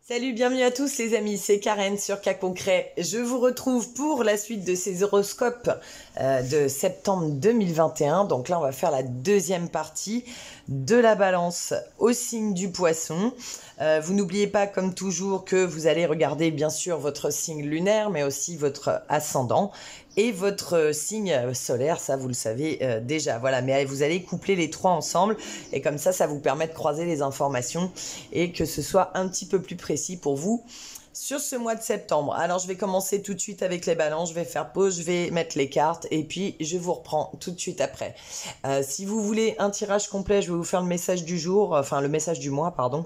Salut, bienvenue à tous les amis, c'est Karen sur Cas Concret. Je vous retrouve pour la suite de ces horoscopes de septembre 2021. Donc là, on va faire la deuxième partie de la balance au signe du poisson. Vous n'oubliez pas, comme toujours, que vous allez regarder bien sûr votre signe lunaire, mais aussi votre ascendant et votre signe solaire, ça vous le savez déjà. Voilà, mais vous allez coupler les trois ensemble et comme ça vous permet de croiser les informations et que ce soit un petit peu plus précis pour vous sur ce mois de septembre. Alors je vais commencer tout de suite avec les balances, je vais faire pause, je vais mettre les cartes et puis je vous reprends tout de suite après. Si vous voulez un tirage complet, je vais vous faire le message du jour, enfin le message du mois, pardon.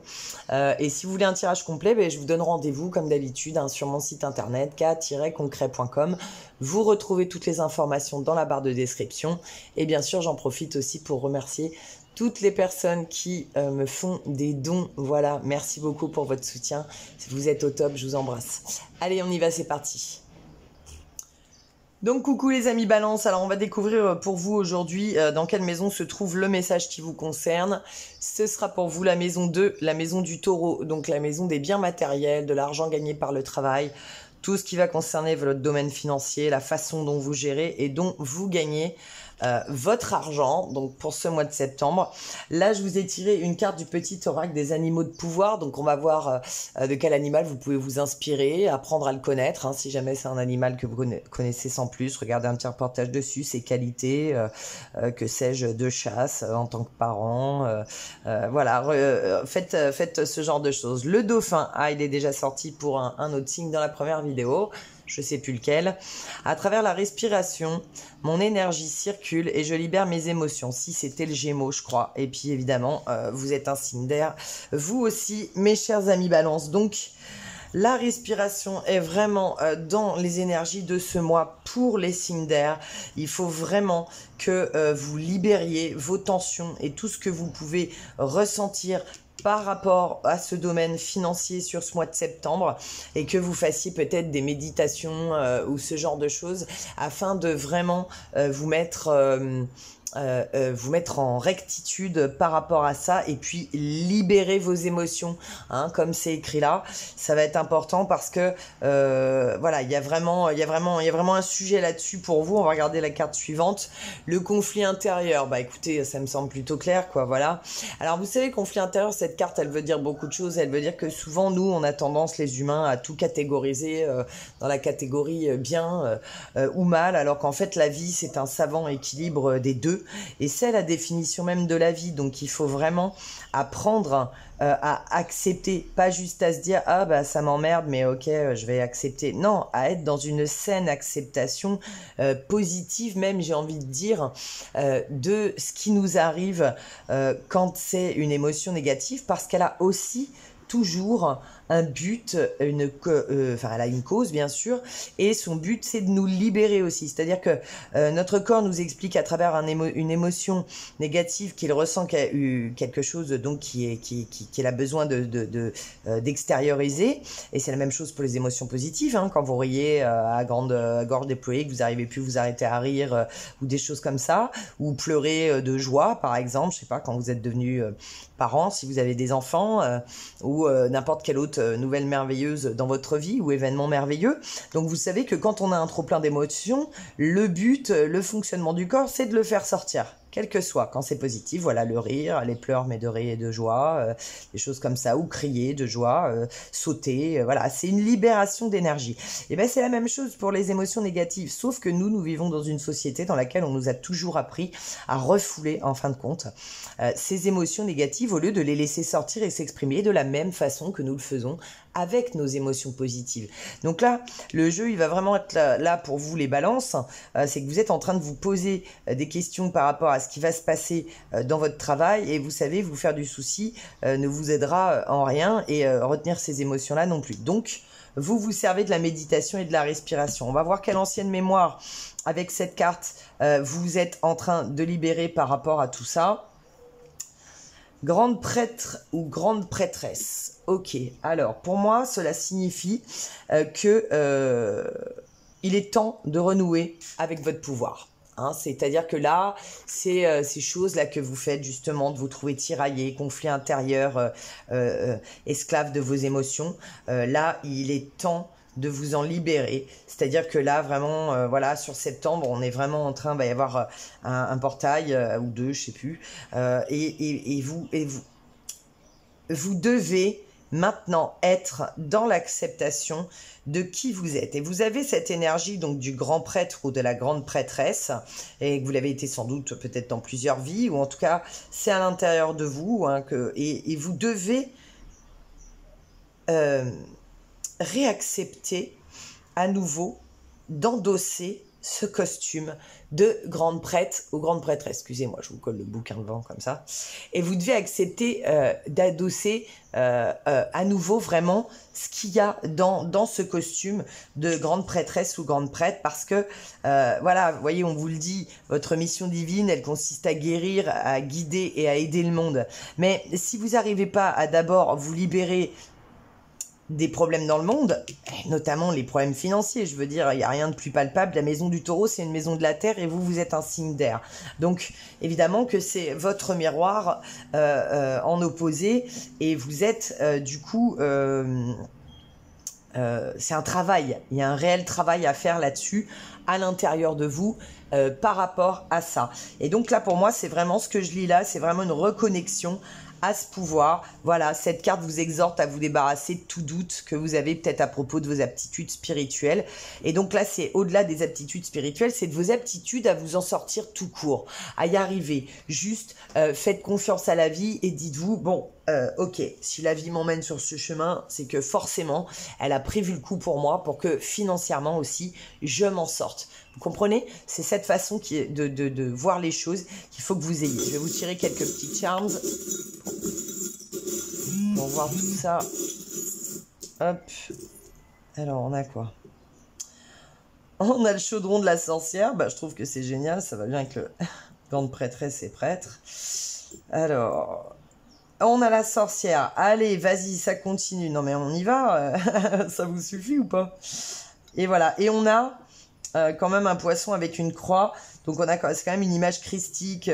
Et si vous voulez un tirage complet, je vous donne rendez-vous comme d'habitude sur mon site internet k-concret.com. Vous retrouvez toutes les informations dans la barre de description. Et bien sûr, j'en profite aussi pour remercier toutes les personnes qui me font des dons. Voilà, merci beaucoup pour votre soutien. Vous êtes au top, je vous embrasse. Allez, on y va, c'est parti. Donc coucou les amis Balance, alors on va découvrir pour vous aujourd'hui dans quelle maison se trouve le message qui vous concerne. Ce sera pour vous la maison 2, la maison du taureau, donc la maison des biens matériels, de l'argent gagné par le travail, tout ce qui va concerner votre domaine financier, la façon dont vous gérez et dont vous gagnez votre argent, donc pour ce mois de septembre. Là, je vous ai tiré une carte du petit oracle des animaux de pouvoir, donc on va voir de quel animal vous pouvez vous inspirer, apprendre à le connaître, si jamais c'est un animal que vous connaissez sans plus, regardez un petit reportage dessus, ses qualités, que sais-je, de chasse en tant que parent, voilà, faites ce genre de choses. Le dauphin, il est déjà sorti pour un autre signe dans la première vidéo, je sais plus lequel. À travers la respiration, mon énergie circule et je libère mes émotions. Si c'était le Gémeaux, je crois. Et puis évidemment, vous êtes un signe d'air. Vous aussi, mes chers amis Balance. Donc, la respiration est vraiment dans les énergies de ce mois pour les signes d'air. Il faut vraiment que vous libériez vos tensions et tout ce que vous pouvez ressentir par rapport à ce domaine financier sur ce mois de septembre et que vous fassiez peut-être des méditations ou ce genre de choses afin de vraiment vous mettre en rectitude par rapport à ça et puis libérer vos émotions, comme c'est écrit là. Ça va être important parce que voilà, il y a vraiment un sujet là-dessus pour vous. On va regarder la carte suivante, le conflit intérieur. Écoutez, ça me semble plutôt clair, quoi. Voilà. Alors vous savez, conflit intérieur, cette carte, elle veut dire beaucoup de choses. Elle veut dire que souvent nous, on a tendance, les humains, à tout catégoriser dans la catégorie bien ou mal, alors qu'en fait la vie, c'est un savant équilibre des deux. Et c'est la définition même de la vie. Donc il faut vraiment apprendre à accepter, pas juste à se dire ça m'emmerde mais ok je vais accepter. Non, à être dans une saine acceptation positive même, j'ai envie de dire, de ce qui nous arrive quand c'est une émotion négative, parce qu'elle a aussi toujours un but, elle a une cause bien sûr, et son but c'est de nous libérer aussi. C'est-à-dire que notre corps nous explique à travers une émotion négative qu'il ressent quelque chose donc qu'il a besoin d'extérioriser, et c'est la même chose pour les émotions positives, quand vous riez à gorge déployée, que vous n'arrivez plus vous arrêter à rire ou des choses comme ça, ou pleurer de joie par exemple, je sais pas, quand vous êtes devenu parent, si vous avez des enfants, ou n'importe quelle autre nouvelle merveilleuse dans votre vie ou événement merveilleux. Donc vous savez que quand on a un trop plein d'émotions, le but, le fonctionnement du corps, c'est de le faire sortir, quel que soit. Quand c'est positif, voilà, le rire, les pleurs mais de rire et de joie, des choses comme ça, ou crier de joie, sauter, voilà, c'est une libération d'énergie. Et c'est la même chose pour les émotions négatives, sauf que nous vivons dans une société dans laquelle on nous a toujours appris à refouler, en fin de compte, ces émotions négatives au lieu de les laisser sortir et s'exprimer de la même façon que nous le faisons avec nos émotions positives. Donc là, le jeu, il va vraiment être là pour vous les balances, c'est que vous êtes en train de vous poser des questions par rapport à ce qui va se passer dans votre travail, et vous savez, vous faire du souci ne vous aidera en rien, et retenir ces émotions-là non plus. Donc, vous servez de la méditation et de la respiration. On va voir quelle ancienne mémoire, avec cette carte, vous êtes en train de libérer par rapport à tout ça. Grande prêtre ou grande prêtresse. Ok, alors pour moi, cela signifie que il est temps de renouer avec votre pouvoir. Hein, c'est-à-dire que là, c'est ces choses-là que vous faites justement, de vous trouver tiraillé, conflit intérieur, esclave de vos émotions. Là, il est temps de vous en libérer. C'est-à-dire que là, vraiment, voilà, sur septembre, on est vraiment en train, il va y avoir un portail ou deux, je sais plus. Vous devez maintenant être dans l'acceptation de qui vous êtes. Et vous avez cette énergie donc du grand prêtre ou de la grande prêtresse, et que vous l'avez été sans doute peut-être dans plusieurs vies, ou en tout cas c'est à l'intérieur de vous, hein, et vous devez réaccepter à nouveau d'endosser ce costume de grande prêtre ou grande prêtresse. Excusez-moi, je vous colle le bouquin devant comme ça. Et vous devez accepter d'adosser à nouveau vraiment ce qu'il y a dans ce costume de grande prêtresse ou grande prêtre, parce que voilà, vous voyez, on vous le dit, votre mission divine, elle consiste à guérir, à guider et à aider le monde. Mais si vous n'arrivez pas à d'abord vous libérer des problèmes dans le monde, notamment les problèmes financiers. Je veux dire, il n'y a rien de plus palpable. La maison du taureau, c'est une maison de la terre et vous, vous êtes un signe d'air. Donc, évidemment que c'est votre miroir en opposé et vous êtes, du coup, c'est un travail. Il y a un réel travail à faire là-dessus, à l'intérieur de vous, par rapport à ça. Et donc là, pour moi, c'est vraiment ce que je lis là, c'est vraiment une reconnexion à ce pouvoir. Voilà, cette carte vous exhorte à vous débarrasser de tout doute que vous avez peut-être à propos de vos aptitudes spirituelles. Et donc là, c'est au-delà des aptitudes spirituelles, c'est de vos aptitudes à vous en sortir tout court, à y arriver. Juste, faites confiance à la vie et dites-vous, bon, ok, si la vie m'emmène sur ce chemin, c'est que forcément, elle a prévu le coup pour moi, pour que financièrement aussi, je m'en sorte. Vous comprenez? C'est cette façon de voir les choses qu'il faut que vous ayez. Je vais vous tirer quelques petits charms pour voir tout ça. Hop. Alors, on a quoi? On a le chaudron de la sorcière. Bah, je trouve que c'est génial. Ça va bien avec le grande prêtresse et prêtre. Alors, on a la sorcière. Allez, vas-y, ça continue. Non, mais on y va. Ça vous suffit ou pas? Et voilà. Et on a quand même un poisson avec une croix. Donc c'est quand même une image christique,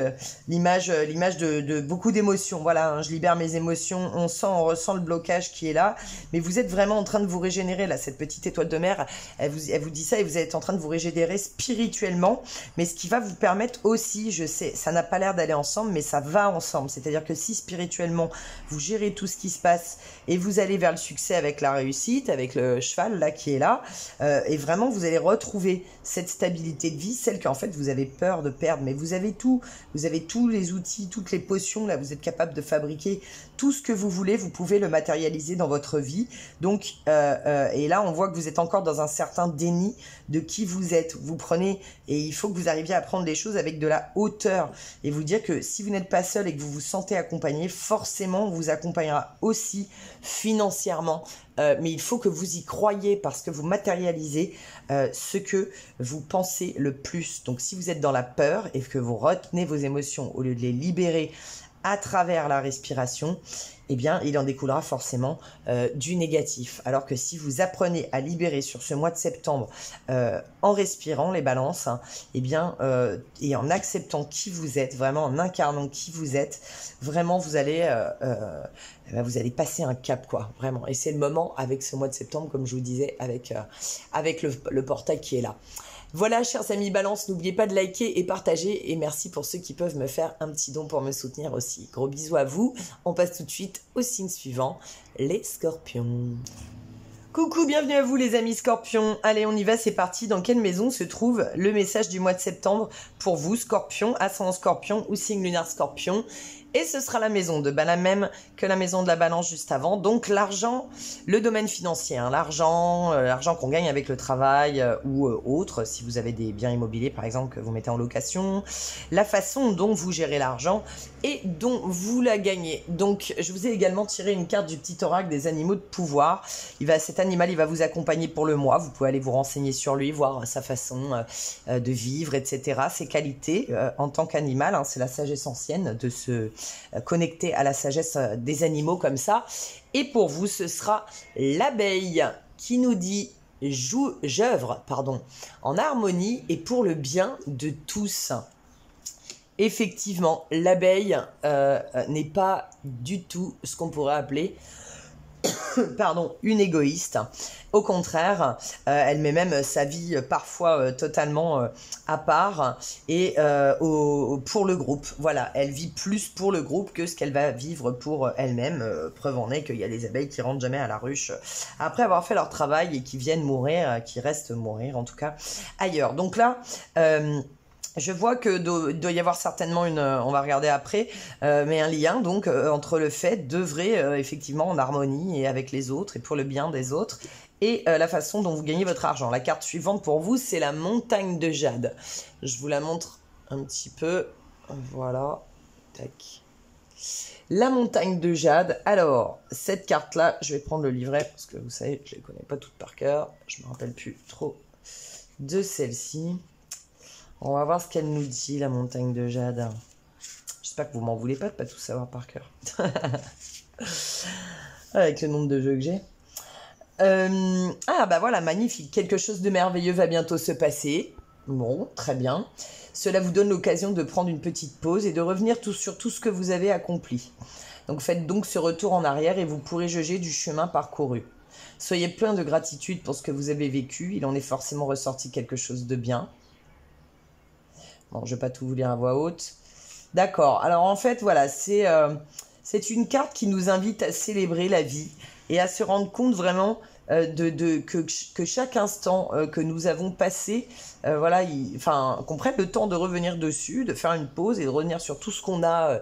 l'image de beaucoup d'émotions. Voilà, hein, je libère mes émotions, on ressent le blocage qui est là, mais vous êtes vraiment en train de vous régénérer là. Cette petite étoile de mer, elle vous dit ça et vous êtes en train de vous régénérer spirituellement, mais ce qui va vous permettre aussi, je sais, ça n'a pas l'air d'aller ensemble, mais ça va ensemble. C'est-à-dire que si spirituellement vous gérez tout ce qui se passe et vous allez vers le succès avec la réussite, avec le cheval là qui est là, et vraiment vous allez retrouver cette stabilité de vie, celle qu'en fait vous avez peur de perdre, mais vous avez tout, vous avez tous les outils, toutes les potions, là vous êtes capable de fabriquer tout ce que vous voulez, vous pouvez le matérialiser dans votre vie. Donc et là on voit que vous êtes encore dans un certain déni de qui vous êtes. Vous prenez, et il faut que vous arriviez à prendre les choses avec de la hauteur et vous dire que si vous n'êtes pas seul et que vous vous sentez accompagné, forcément on vous accompagnera aussi financièrement. Mais il faut que vous y croyez parce que vous matérialisez ce que vous pensez le plus. Donc si vous êtes dans la peur et que vous retenez vos émotions au lieu de les libérer à travers la respiration, eh bien, il en découlera forcément du négatif. Alors que si vous apprenez à libérer sur ce mois de septembre en respirant les balances, hein, eh bien, et en acceptant qui vous êtes, vraiment en incarnant qui vous êtes, vraiment vous allez passer un cap, quoi, vraiment. Et c'est le moment avec ce mois de septembre, comme je vous disais, avec le portail qui est là. Voilà, chers amis Balance, n'oubliez pas de liker et partager. Et merci pour ceux qui peuvent me faire un petit don pour me soutenir aussi. Gros bisous à vous. On passe tout de suite au signe suivant, les scorpions. Coucou, bienvenue à vous les amis scorpions. Allez, on y va, c'est parti. Dans quelle maison se trouve le message du mois de septembre pour vous, scorpion, ascendant scorpion ou signe lunaire scorpion? Et ce sera la maison de la même que la maison de la balance juste avant. Donc l'argent, le domaine financier, hein, l'argent qu'on gagne avec le travail ou autre, si vous avez des biens immobiliers par exemple que vous mettez en location, la façon dont vous gérez l'argent et dont vous la gagnez. Donc je vous ai également tiré une carte du petit oracle des animaux de pouvoir. Cet animal, il va vous accompagner pour le mois. Vous pouvez aller vous renseigner sur lui, voir sa façon de vivre, etc. Ses qualités en tant qu'animal, hein, c'est la sagesse ancienne de se connecté à la sagesse des animaux comme ça. Et pour vous, ce sera l'abeille qui nous dit j'œuvre, pardon, en harmonie et pour le bien de tous. Effectivement, l'abeille n'est pas du tout ce qu'on pourrait appeler pardon, une égoïste. Au contraire, elle met même sa vie parfois totalement à part et pour le groupe. Voilà, elle vit plus pour le groupe que ce qu'elle va vivre pour elle-même. Preuve en est qu'il y a des abeilles qui rentrent jamais à la ruche après avoir fait leur travail et qui viennent mourir, qui restent mourir en tout cas ailleurs. Donc là... je vois que doit y avoir certainement on va regarder après, mais un lien donc entre le fait d'œuvrer effectivement en harmonie et avec les autres et pour le bien des autres et la façon dont vous gagnez votre argent. La carte suivante pour vous, c'est la montagne de jade. Je vous la montre un petit peu. Voilà. Tac. La montagne de jade. Alors, cette carte-là, je vais prendre le livret parce que vous savez, je ne les connais pas toutes par cœur. Je ne me rappelle plus trop de celle-ci. On va voir ce qu'elle nous dit, la montagne de jade. J'espère que vous m'en voulez pas de pas tout savoir par cœur. Avec le nombre de jeux que j'ai. Ah bah voilà, magnifique. Quelque chose de merveilleux va bientôt se passer. Bon, très bien. Cela vous donne l'occasion de prendre une petite pause et de revenir sur tout ce que vous avez accompli. Donc faites donc ce retour en arrière et vous pourrez juger du chemin parcouru. Soyez plein de gratitude pour ce que vous avez vécu. Il en est forcément ressorti quelque chose de bien. Bon, je ne vais pas tout vous lire à voix haute. D'accord. Alors, en fait, voilà, c'est une carte qui nous invite à célébrer la vie et à se rendre compte vraiment que chaque instant que nous avons passé, voilà, qu'on prenne le temps de revenir dessus, de faire une pause et de revenir sur tout ce qu'on a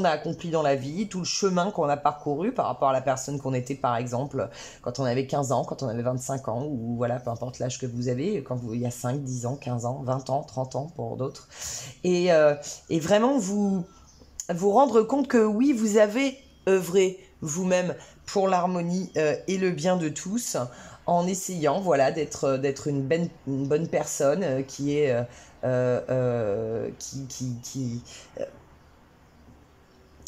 accompli dans la vie, tout le chemin qu'on a parcouru par rapport à la personne qu'on était, par exemple, quand on avait 15 ans, quand on avait 25 ans, ou voilà, peu importe l'âge que vous avez, il y a 5, 10 ans, 15 ans, 20 ans, 30 ans pour d'autres. Et vraiment vous rendre compte que oui, vous avez œuvré vous-même pour l'harmonie et le bien de tous, en essayant voilà, d'être une bonne personne qui a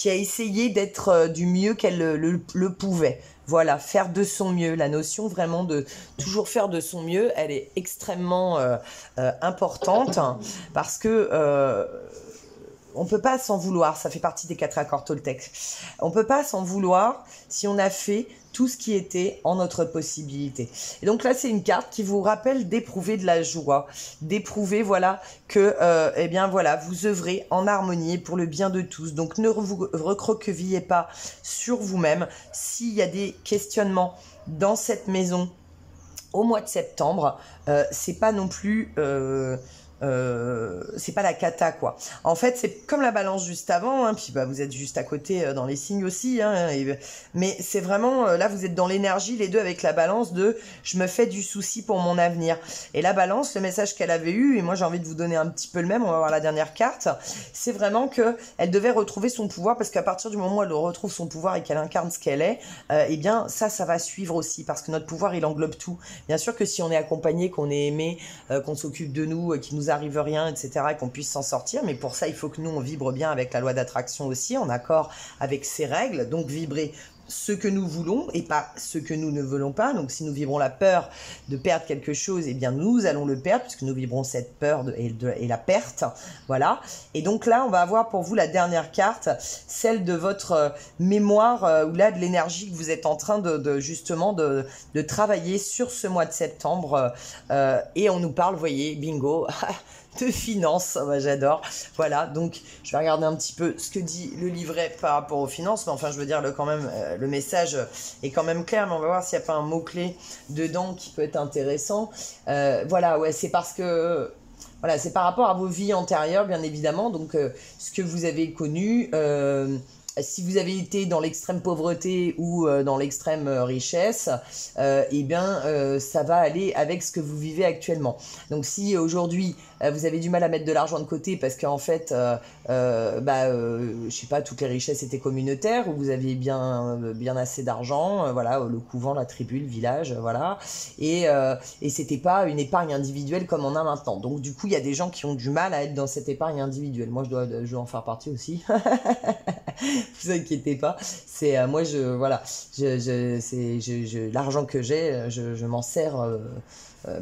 essayé d'être du mieux qu'elle le pouvait. Voilà, faire de son mieux. La notion vraiment de toujours faire de son mieux, elle est extrêmement importante parce que... on peut pas s'en vouloir, ça fait partie des 4 accords Toltec. On peut pas s'en vouloir si on a fait tout ce qui était en notre possibilité. Et donc là, c'est une carte qui vous rappelle d'éprouver de la joie, d'éprouver, voilà, que, eh bien, voilà, vous œuvrez en harmonie pour le bien de tous. Donc, ne vous recroquevillez pas sur vous-même. S'il y a des questionnements dans cette maison au mois de septembre, c'est pas non plus... c'est pas la cata quoi. En fait c'est comme la balance juste avant, hein, puis bah, vous êtes juste à côté dans les signes aussi, hein, mais c'est vraiment là vous êtes dans l'énergie les deux avec la balance de je me fais du souci pour mon avenir. Et la balance, le message qu'elle avait eu, et moi j'ai envie de vous donner un petit peu le même, on va voir la dernière carte, c'est vraiment que elle devait retrouver son pouvoir parce qu'à partir du moment où elle retrouve son pouvoir et qu'elle incarne ce qu'elle est, eh bien ça va suivre aussi parce que notre pouvoir il englobe tout. Bien sûr que si on est accompagné, qu'on est aimé, qu'on s'occupe de nous, qu'il nous arrive rien, etc., et qu'on puisse s'en sortir, mais pour ça il faut que nous on vibre bien avec la loi d'attraction aussi, en accord avec ses règles, donc vibrer ce que nous voulons et pas ce que nous ne voulons pas. Donc si nous vibrons la peur de perdre quelque chose, eh bien nous allons le perdre puisque nous vibrons cette peur et la perte, voilà. Et donc là on va avoir pour vous la dernière carte, celle de votre mémoire, ou là de l'énergie que vous êtes en train justement de travailler sur ce mois de septembre, et on nous parle, vous voyez, bingo, de finances, bah, j'adore. Voilà, donc je vais regarder un petit peu ce que dit le livret par rapport aux finances, mais enfin je veux dire quand même le message est quand même clair, mais on va voir s'il n'y a pas un mot-clé dedans qui peut être intéressant. Voilà, ouais, c'est parce que voilà, c'est par rapport à vos vies antérieures, bien évidemment, donc ce que vous avez connu. Si vous avez été dans l'extrême pauvreté ou dans l'extrême richesse, eh bien, ça va aller avec ce que vous vivez actuellement. Donc, si aujourd'hui, vous avez du mal à mettre de l'argent de côté parce qu'en fait, je sais pas, toutes les richesses étaient communautaires, où vous aviez bien assez d'argent, voilà, le couvent, la tribu, le village, voilà, et c'était pas une épargne individuelle comme on a maintenant. Donc du coup, il y a des gens qui ont du mal à être dans cette épargne individuelle. Moi, je dois en faire partie aussi. Vous inquiétez pas. C'est moi, l'argent que j'ai, je m'en sers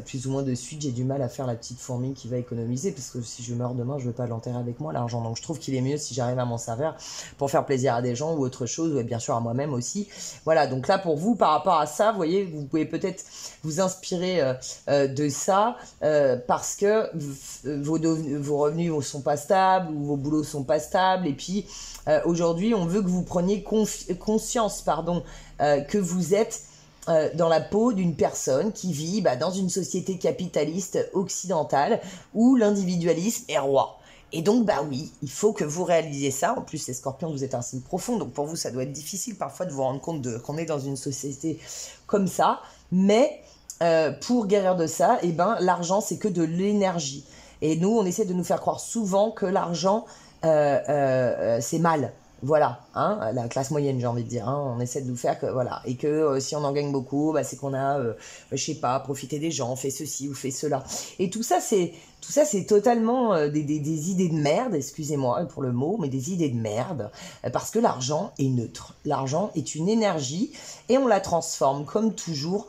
plus ou moins de suite. J'ai du mal à faire la petite fourmi qui va économiser, parce que si je meurs demain, je veux pas l'enterrer avec moi, l'argent. Donc je trouve qu'il est mieux si j'arrive à m'en servir pour faire plaisir à des gens ou autre chose, ou bien sûr à moi-même aussi. Voilà, donc là pour vous, par rapport à ça, vous voyez, vous pouvez peut-être vous inspirer de ça, parce que vos revenus sont pas stables, ou vos boulots sont pas stables, et puis aujourd'hui on veut que vous preniez conscience que vous êtes dans la peau d'une personne qui vit dans une société capitaliste occidentale où l'individualisme est roi. Et donc, oui, il faut que vous réalisiez ça. En plus, les scorpions, vous êtes un signe profond, donc pour vous, ça doit être difficile parfois de vous rendre compte qu'on est dans une société comme ça. Mais pour guérir de ça, l'argent, c'est que de l'énergie. Et nous, on essaie de nous faire croire souvent que l'argent, c'est mal. Voilà, hein, la classe moyenne, j'ai envie de dire, hein, on essaie de nous faire que, voilà, et que si on en gagne beaucoup, c'est qu'on a, je sais pas, profité des gens, fait ceci ou fait cela. Et tout ça, c'est totalement des idées de merde, excusez-moi pour le mot, mais des idées de merde, parce que l'argent est neutre. L'argent est une énergie et on la transforme, comme toujours,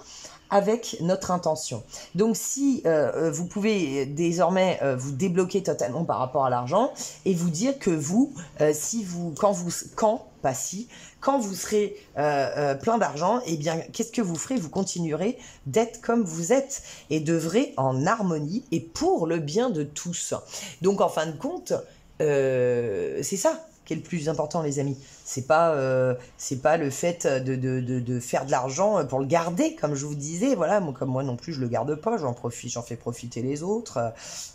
avec notre intention. Donc si vous pouvez désormais vous débloquer totalement par rapport à l'argent et vous dire que quand vous serez plein d'argent, qu'est-ce que vous ferez? Vous continuerez d'être comme vous êtes et d'œuvrer en harmonie et pour le bien de tous. Donc en fin de compte, c'est ça qui est le plus important, les amis. C'est pas le fait de faire de l'argent pour le garder, comme je vous disais. Voilà, comme moi non plus, je le garde pas. J'en fais profiter les autres.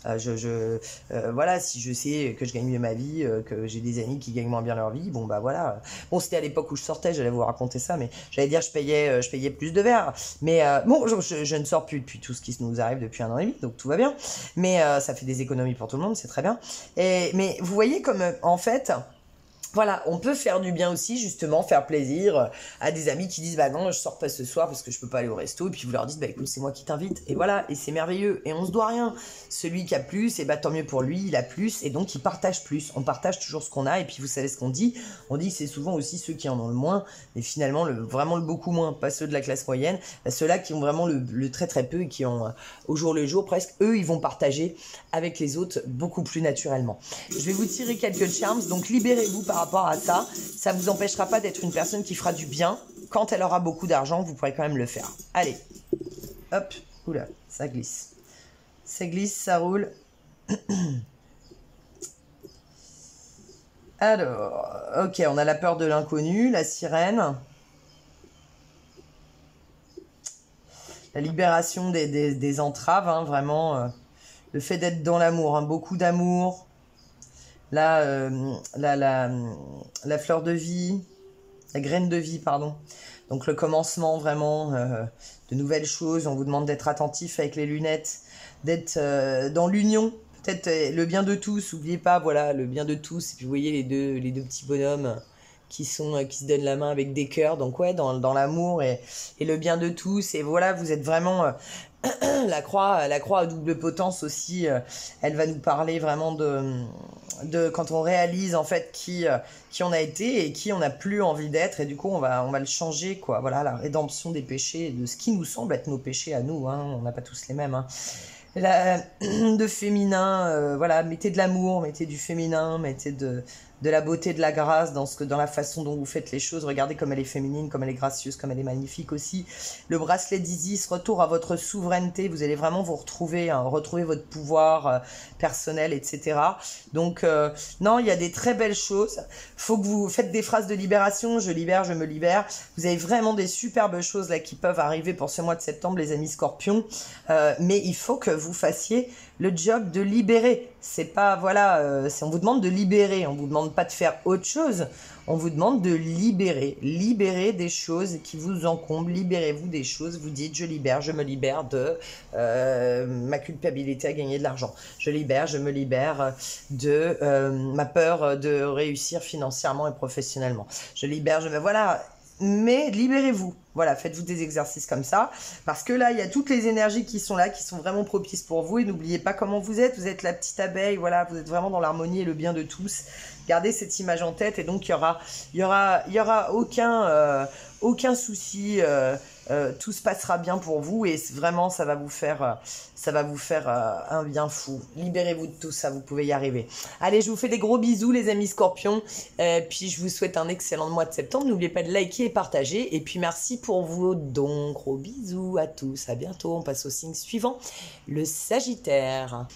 Voilà, si je sais que je gagne mieux ma vie, que j'ai des amis qui gagnent moins bien leur vie, voilà. Bon, c'était à l'époque où je sortais, j'allais vous raconter ça, mais j'allais dire je payais plus de verres. Mais je ne sors plus depuis tout ce qui nous arrive depuis 1 an et demi, donc tout va bien. Mais ça fait des économies pour tout le monde, c'est très bien. Mais vous voyez comme en fait. Voilà, on peut faire du bien aussi, justement, faire plaisir à des amis qui disent « non, je sors pas ce soir parce que je peux pas aller au resto » et puis vous leur dites « écoute, c'est moi qui t'invite » et voilà, et c'est merveilleux et on se doit rien. Celui qui a plus, tant mieux pour lui, il a plus et donc il partage plus. On partage toujours ce qu'on a et puis vous savez ce qu'on dit. On dit que c'est souvent aussi ceux qui en ont le moins, mais finalement vraiment le beaucoup moins, pas ceux de la classe moyenne, ceux-là qui ont vraiment le très très peu et qui ont au jour le jour presque, eux ils vont partager avec les autres beaucoup plus naturellement. Je vais vous tirer quelques charms, donc libérez-vous par rapport à ça. Ça vous empêchera pas d'être une personne qui fera du bien. Quand elle aura beaucoup d'argent, vous pourrez quand même le faire. Allez, hop, oula, ça glisse. Ça glisse, ça roule. Alors, ok, on a la peur de l'inconnu, la sirène. La libération des entraves, hein, vraiment. Le fait d'être dans l'amour, hein, beaucoup d'amour. Là, la fleur de vie, la graine de vie, pardon. Donc le commencement vraiment de nouvelles choses. On vous demande d'être attentif avec les lunettes, d'être dans l'union, peut-être le bien de tous. N'oubliez pas, voilà, le bien de tous. Et puis vous voyez les deux petits bonhommes qui se donnent la main avec des cœurs. Donc ouais, dans l'amour et le bien de tous. Et voilà, vous êtes vraiment la croix à double potence aussi. Elle va nous parler vraiment de quand on réalise en fait qui on a été et qui on n'a plus envie d'être, et du coup on va le changer, quoi. Voilà, la rédemption des péchés, de ce qui nous semble être nos péchés à nous, hein. On n'a pas tous les mêmes, hein. De féminin, voilà, mettez de l'amour, mettez du féminin, mettez de la beauté, de la grâce dans la façon dont vous faites les choses. Regardez comme elle est féminine, comme elle est gracieuse, comme elle est magnifique aussi. Le bracelet d'Isis, retour à votre souveraineté. Vous allez vraiment vous retrouver, hein, retrouver votre pouvoir personnel, etc. Donc, non, il y a des très belles choses. Faut que vous faites des phrases de libération. Je libère, je me libère. Vous avez vraiment des superbes choses là qui peuvent arriver pour ce mois de septembre, les amis scorpions. Mais il faut que vous fassiez le job de libérer. C'est pas, voilà, on vous demande de libérer, on vous demande pas de faire autre chose, on vous demande de libérer des choses qui vous encombrent, libérez-vous des choses, vous dites je me libère de ma culpabilité à gagner de l'argent, je me libère de ma peur de réussir financièrement et professionnellement, voilà. Mais libérez-vous, voilà, faites-vous des exercices comme ça, parce que là, il y a toutes les énergies qui sont là, qui sont vraiment propices pour vous, et n'oubliez pas comment vous êtes la petite abeille, voilà, vous êtes vraiment dans l'harmonie et le bien de tous, gardez cette image en tête, et donc il y aura aucun souci, tout se passera bien pour vous, et vraiment, ça va vous faire un bien fou. Libérez-vous de tout ça, vous pouvez y arriver. Allez, je vous fais des gros bisous, les amis scorpions, puis je vous souhaite un excellent mois de septembre. N'oubliez pas de liker et partager, et puis merci pour vos dons. Gros bisous à tous, à bientôt. On passe au signe suivant, le Sagittaire.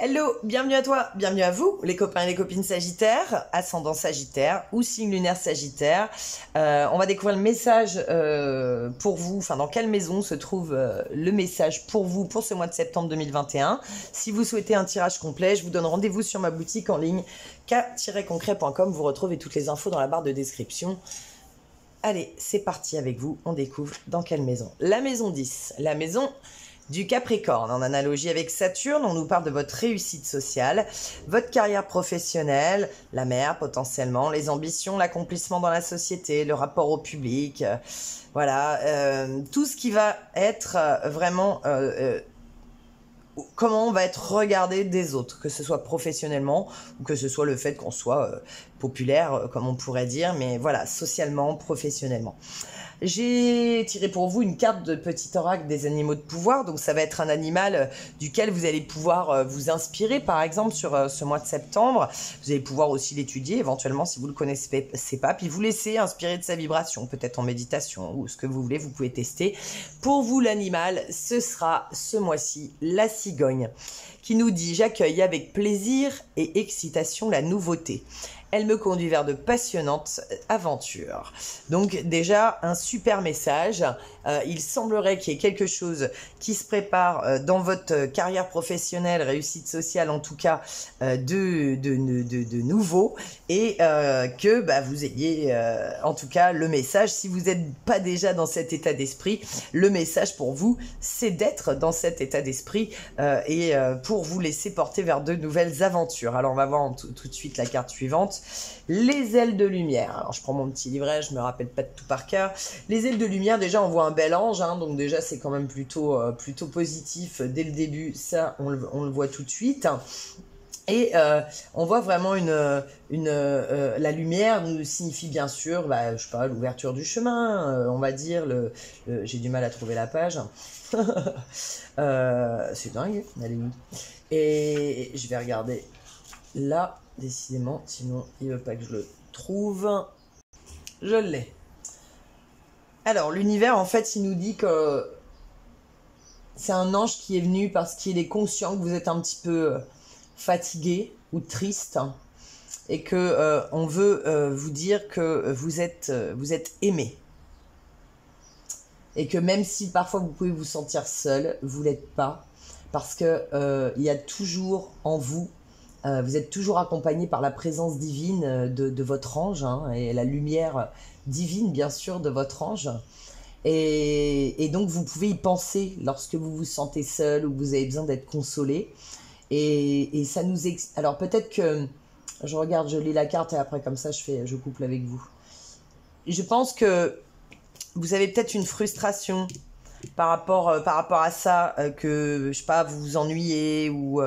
Hello, bienvenue à toi, bienvenue à vous, les copains et les copines Sagittaires, ascendant Sagittaire ou signe lunaire Sagittaire. On va découvrir le message pour vous, enfin dans quelle maison se trouve le message pour vous pour ce mois de septembre 2021. Si vous souhaitez un tirage complet, je vous donne rendez-vous sur ma boutique en ligne k-concret.com. Vous retrouvez toutes les infos dans la barre de description. Allez, c'est parti avec vous, on découvre dans quelle maison. La maison 10, la maison du Capricorne. En analogie avec Saturne, on nous parle de votre réussite sociale, votre carrière professionnelle, la mère potentiellement, les ambitions, l'accomplissement dans la société, le rapport au public, voilà, tout ce qui va être vraiment comment on va être regardé des autres, que ce soit professionnellement ou que ce soit le fait qu'on soit populaire, comme on pourrait dire, mais voilà, socialement, professionnellement. J'ai tiré pour vous une carte de petit oracle des animaux de pouvoir, donc ça va être un animal duquel vous allez pouvoir vous inspirer, par exemple, sur ce mois de septembre. Vous allez pouvoir aussi l'étudier, éventuellement, si vous ne le connaissez pas, puis vous laisser inspirer de sa vibration, peut-être en méditation ou ce que vous voulez, vous pouvez tester. Pour vous, l'animal, ce sera ce mois-ci la cigogne, qui nous dit « J'accueille avec plaisir et excitation la nouveauté. Elle me conduit vers de passionnantes aventures. » Donc déjà, un super message. Il semblerait qu'il y ait quelque chose qui se prépare dans votre carrière professionnelle, réussite sociale en tout cas, de nouveau. Et que vous ayez en tout cas le message. Si vous n'êtes pas déjà dans cet état d'esprit, le message pour vous, c'est d'être dans cet état d'esprit et pour vous laisser porter vers de nouvelles aventures. Alors on va voir tout de suite la carte suivante. Les ailes de lumière. Alors je prends mon petit livret, je me rappelle pas de tout par cœur. Les ailes de lumière, déjà on voit un bel ange, hein, donc déjà c'est quand même plutôt positif dès le début, ça on le voit tout de suite. Et on voit vraiment la lumière nous signifie bien sûr, je sais pas, l'ouverture du chemin, on va dire, j'ai du mal à trouver la page. C'est dingue, elle est où? Et je vais regarder là. Décidément, sinon il veut pas que je le trouve. Je l'ai. Alors, l'univers, en fait, il nous dit que c'est un ange qui est venu parce qu'il est conscient que vous êtes un petit peu fatigué ou triste et que on veut vous dire que vous êtes aimé. Et que même si parfois vous pouvez vous sentir seul, vous l'êtes pas, parce que il y a toujours en vous, vous êtes toujours accompagné par la présence divine de votre ange, hein, et la lumière divine, bien sûr, de votre ange. Et donc, vous pouvez y penser lorsque vous vous sentez seul ou que vous avez besoin d'être consolé. Et ça nous... Alors, peut-être que... Je regarde, je lis la carte et après, comme ça, je couple avec vous. Je pense que vous avez peut-être une frustration par rapport à ça, que, je sais pas, vous vous ennuyez ou...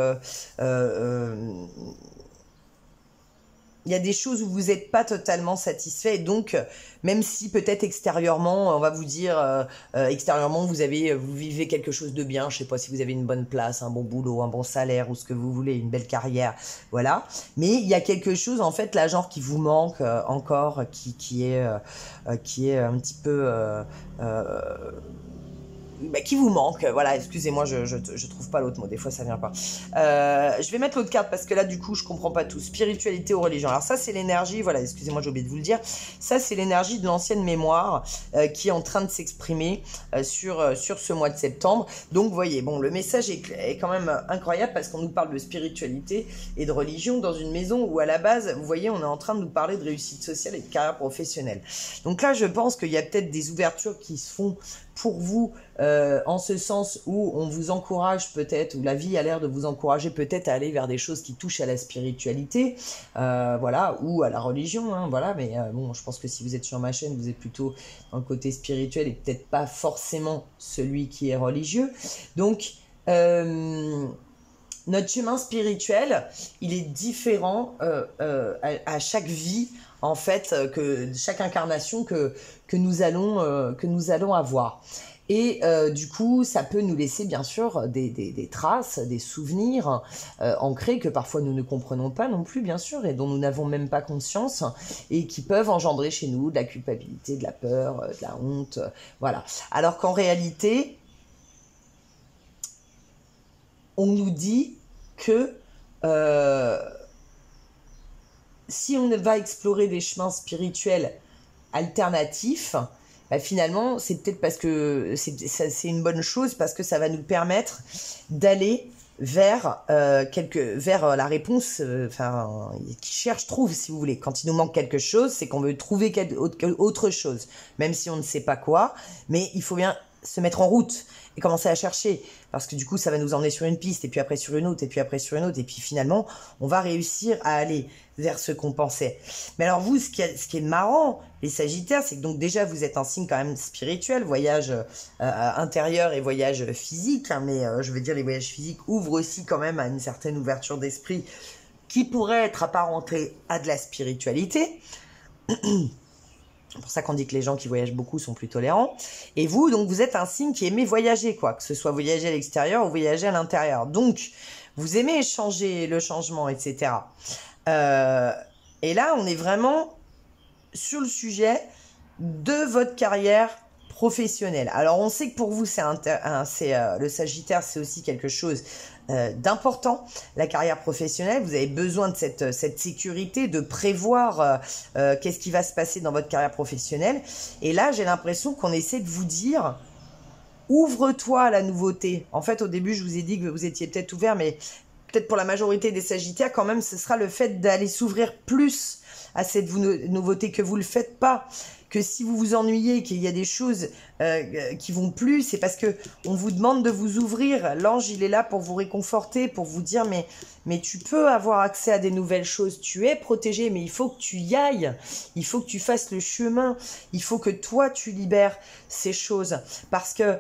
il y a des choses où vous n'êtes pas totalement satisfait, et donc même si peut-être extérieurement, on va vous dire, extérieurement vous vivez quelque chose de bien, je sais pas si vous avez une bonne place, un bon boulot, un bon salaire ou ce que vous voulez, une belle carrière, voilà. Mais il y a quelque chose en fait là, genre qui vous manque encore, qui est un petit peu qui vous manque. Voilà, excusez-moi, je trouve pas l'autre mot, des fois ça vient pas. Je vais mettre l'autre carte parce que là, du coup, je comprends pas tout. Spiritualité ou religion. Alors ça, c'est l'énergie, voilà, excusez-moi, j'ai oublié de vous le dire. Ça, c'est l'énergie de l'ancienne mémoire qui est en train de s'exprimer sur ce mois de septembre. Donc, vous voyez, bon, le message est quand même incroyable parce qu'on nous parle de spiritualité et de religion dans une maison où, à la base, vous voyez, on est en train de nous parler de réussite sociale et de carrière professionnelle. Donc là, je pense qu'il y a peut-être des ouvertures qui se font pour vous, en ce sens où on vous encourage peut-être, ou la vie a l'air de vous encourager peut-être à aller vers des choses qui touchent à la spiritualité, voilà, ou à la religion, hein, voilà, mais bon, je pense que si vous êtes sur ma chaîne, vous êtes plutôt dans le côté spirituel et peut-être pas forcément celui qui est religieux. Donc, notre chemin spirituel, il est différent à chaque vie, en fait, que chaque incarnation que nous allons avoir. Et du coup, ça peut nous laisser bien sûr des traces, des souvenirs ancrés que parfois nous ne comprenons pas non plus, bien sûr, et dont nous n'avons même pas conscience, et qui peuvent engendrer chez nous de la culpabilité, de la peur, de la honte, voilà. Alors qu'en réalité, on nous dit que si on va explorer des chemins spirituels alternatifs, bah finalement, c'est peut-être parce que c'est une bonne chose, parce que ça va nous permettre d'aller vers vers la réponse, qui cherche, trouve, si vous voulez. Quand il nous manque quelque chose, c'est qu'on veut trouver autre chose, même si on ne sait pas quoi, mais il faut bien se mettre en route et commencer à chercher, parce que du coup ça va nous emmener sur une piste, et puis après sur une autre, et puis après sur une autre, et puis finalement on va réussir à aller vers ce qu'on pensait. Mais alors vous, ce qui est marrant, les Sagittaires, c'est que donc déjà vous êtes un signe quand même spirituel, voyage intérieur et voyage physique, hein, mais je veux dire les voyages physiques ouvrent aussi quand même à une certaine ouverture d'esprit qui pourrait être apparentée à de la spiritualité. C'est pour ça qu'on dit que les gens qui voyagent beaucoup sont plus tolérants. Et vous, donc, vous êtes un signe qui aimez voyager, quoi. Que ce soit voyager à l'extérieur ou voyager à l'intérieur. Donc, vous aimez échanger, le changement, etc. Et là, on est vraiment sur le sujet de votre carrière professionnelle. Alors, on sait que pour vous, le Sagittaire, c'est aussi quelque chose d'important, la carrière professionnelle. Vous avez besoin de cette sécurité, de prévoir qu'est-ce qui va se passer dans votre carrière professionnelle. Et là, j'ai l'impression qu'on essaie de vous dire, ouvre-toi à la nouveauté. En fait, au début, je vous ai dit que vous étiez peut-être ouvert, mais peut-être pour la majorité des Sagittaires, quand même, ce sera le fait d'aller s'ouvrir plus à cette nouveauté, que vous ne le faites pas. Que si vous vous ennuyez, qu'il y a des choses qui vont plus, c'est parce que on vous demande de vous ouvrir. L'ange, il est là pour vous réconforter, pour vous dire mais tu peux avoir accès à des nouvelles choses. Tu es protégé, mais il faut que tu y ailles. Il faut que tu fasses le chemin. Il faut que toi, tu libères ces choses. Parce que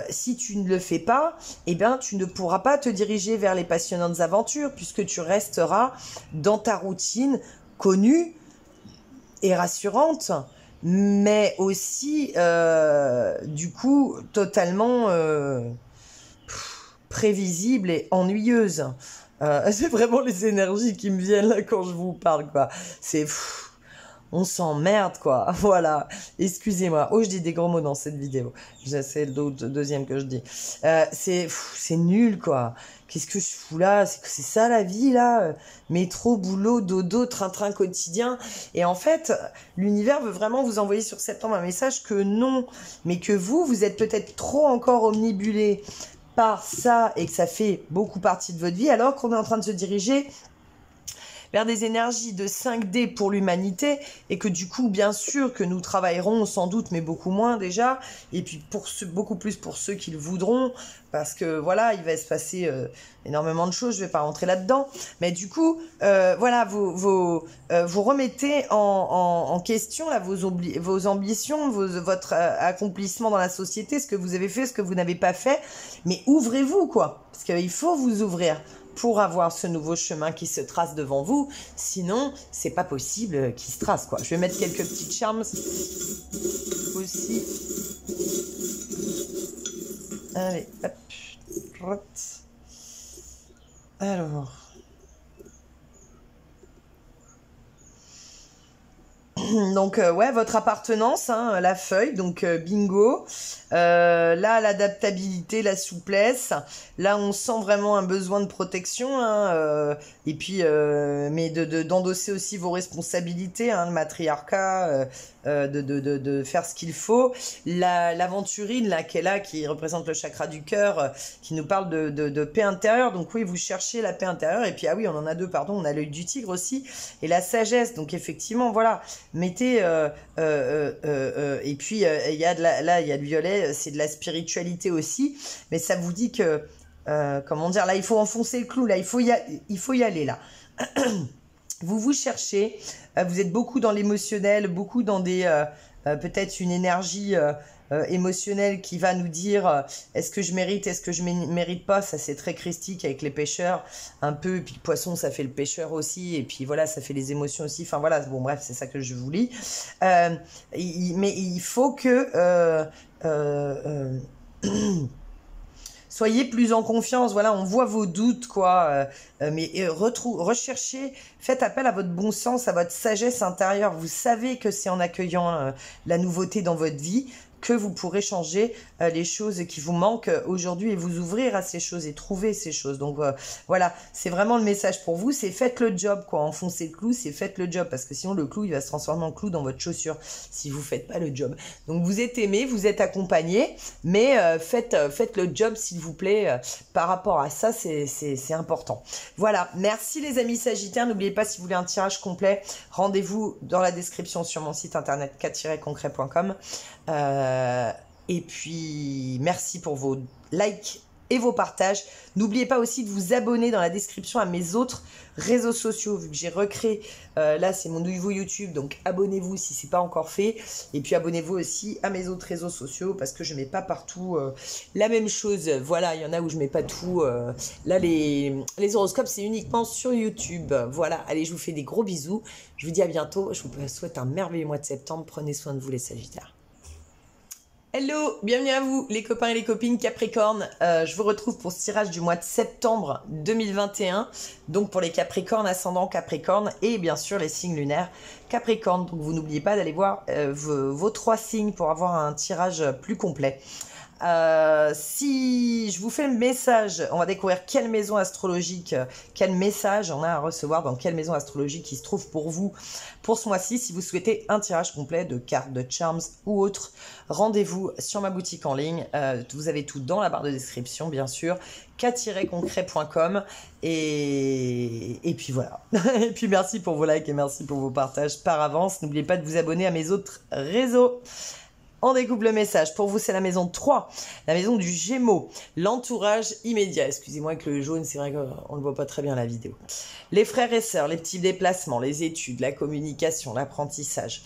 si tu ne le fais pas, eh bien, tu ne pourras pas te diriger vers les passionnantes aventures, puisque tu resteras dans ta routine connue et rassurante, mais aussi, du coup, totalement prévisible et ennuyeuse. C'est vraiment les énergies qui me viennent là quand je vous parle, quoi. C'est... on s'emmerde, quoi. Voilà. Excusez-moi. Oh, je dis des gros mots dans cette vidéo. C'est le deuxième que je dis. C'est nul, quoi. Qu'est-ce que je fous là? C'est ça la vie, là? Métro, boulot, dodo, train-train quotidien. Et en fait, l'univers veut vraiment vous envoyer sur septembre un message que non. Mais que vous êtes peut-être trop encore omnibulé par ça et que ça fait beaucoup partie de votre vie, alors qu'on est en train de se diriger vers des énergies de 5D pour l'humanité, et que du coup, bien sûr, que nous travaillerons sans doute, mais beaucoup moins déjà, et puis beaucoup plus pour ceux qui le voudront, parce que voilà, il va se passer énormément de choses, je vais pas rentrer là-dedans, mais du coup, voilà, vous remettez en question là, vos ambitions, votre accomplissement dans la société, ce que vous avez fait, ce que vous n'avez pas fait, mais ouvrez-vous, quoi, parce qu'il faut vous ouvrir pour avoir ce nouveau chemin qui se trace devant vous. Sinon, c'est pas possible qu'il se trace, quoi. Je vais mettre quelques petites charmes aussi. Allez, hop. Alors. Donc, ouais, votre appartenance, hein, la feuille, donc bingo. Là, l'adaptabilité, la souplesse. Là, on sent vraiment un besoin de protection, hein, et puis, mais d'endosser aussi vos responsabilités, hein, le matriarcat, de faire ce qu'il faut. L'aventurine, là, qui est là, qui représente le chakra du cœur, qui nous parle de paix intérieure. Donc, oui, vous cherchez la paix intérieure. Et puis, ah oui, on en a deux, pardon, on a l'œil du tigre aussi, et la sagesse. Donc, effectivement, voilà, mettez... et puis, il y a là, il y a le violet, c'est de la spiritualité aussi, mais ça vous dit que, comment dire, là, il faut enfoncer le clou, là, il faut y aller, là. Vous cherchez, vous êtes beaucoup dans l'émotionnel, beaucoup dans peut-être une énergie émotionnelle qui va nous dire est-ce que je mérite, est-ce que je mérite pas. Ça, c'est très christique avec les pêcheurs un peu, et puis le poisson, ça fait le pêcheur aussi, et puis voilà, ça fait les émotions aussi. Enfin voilà, bon bref, c'est ça que je vous lis. Mais il faut que soyez plus en confiance, voilà, on voit vos doutes, quoi, mais recherchez, faites appel à votre bon sens, à votre sagesse intérieure. Vous savez que c'est en accueillant la nouveauté dans votre vie que vous pourrez changer les choses qui vous manquent aujourd'hui et vous ouvrir à ces choses et trouver ces choses. Donc voilà, c'est vraiment le message pour vous, c'est faites le job, quoi. Enfoncez le clou, c'est faites le job, parce que sinon le clou, il va se transformer en clou dans votre chaussure si vous faites pas le job. Donc vous êtes aimé, vous êtes accompagné, mais faites le job, s'il vous plaît, par rapport à ça, c'est important. Voilà, merci les amis Sagittaires. N'oubliez pas, si vous voulez un tirage complet, rendez-vous dans la description sur mon site internet k-concret.com. Et puis, merci pour vos likes et vos partages. N'oubliez pas aussi de vous abonner dans la description à mes autres réseaux sociaux, vu que j'ai recréé, là c'est mon nouveau YouTube, donc abonnez-vous si ce n'est pas encore fait. Et puis abonnez-vous aussi à mes autres réseaux sociaux, parce que je ne mets pas partout la même chose. Voilà, il y en a où je ne mets pas tout. Là, les horoscopes, c'est uniquement sur YouTube. Voilà, allez, je vous fais des gros bisous. Je vous dis à bientôt. Je vous souhaite un merveilleux mois de septembre. Prenez soin de vous les Sagittaires. Hello, bienvenue à vous les copains et les copines Capricorne. Je vous retrouve pour ce tirage du mois de septembre 2021. Donc pour les Capricornes, ascendant Capricorne et bien sûr les signes lunaires Capricorne. Donc vous n'oubliez pas d'aller voir vos 3 signes pour avoir un tirage plus complet. Si je vous fais le message, on va découvrir quelle maison astrologique, quel message on a à recevoir dans quelle maison astrologique qui se trouve pour vous pour ce mois-ci. Si vous souhaitez un tirage complet de cartes, de charms ou autre, rendez-vous sur ma boutique en ligne. Vous avez tout dans la barre de description, bien sûr, k-concret.com. Et puis voilà. Et puis merci pour vos likes et merci pour vos partages par avance. N'oubliez pas de vous abonner à mes autres réseaux. On découpe le message. Pour vous, c'est la maison 3, la maison du Gémeaux, l'entourage immédiat. Excusez-moi avec le jaune, c'est vrai qu'on ne voit pas très bien la vidéo. Les frères et sœurs, les petits déplacements, les études, la communication, l'apprentissage,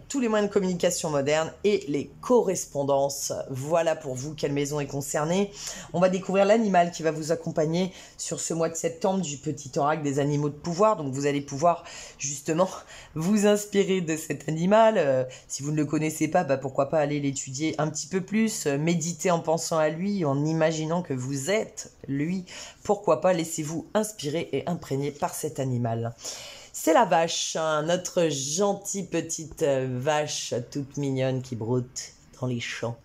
tous les moyens de communication modernes et les correspondances. Voilà pour vous quelle maison est concernée. On va découvrir l'animal qui va vous accompagner sur ce mois de septembre du petit oracle des animaux de pouvoir. Donc vous allez pouvoir justement vous inspirer de cet animal. Si vous ne le connaissez pas, pourquoi pas aller l'étudier un petit peu plus, méditer en pensant à lui, en imaginant que vous êtes lui. Pourquoi pas, laissez-vous inspirer et imprégner par cet animal. C'est la vache, hein, notre gentille petite vache toute mignonne qui broute dans les champs.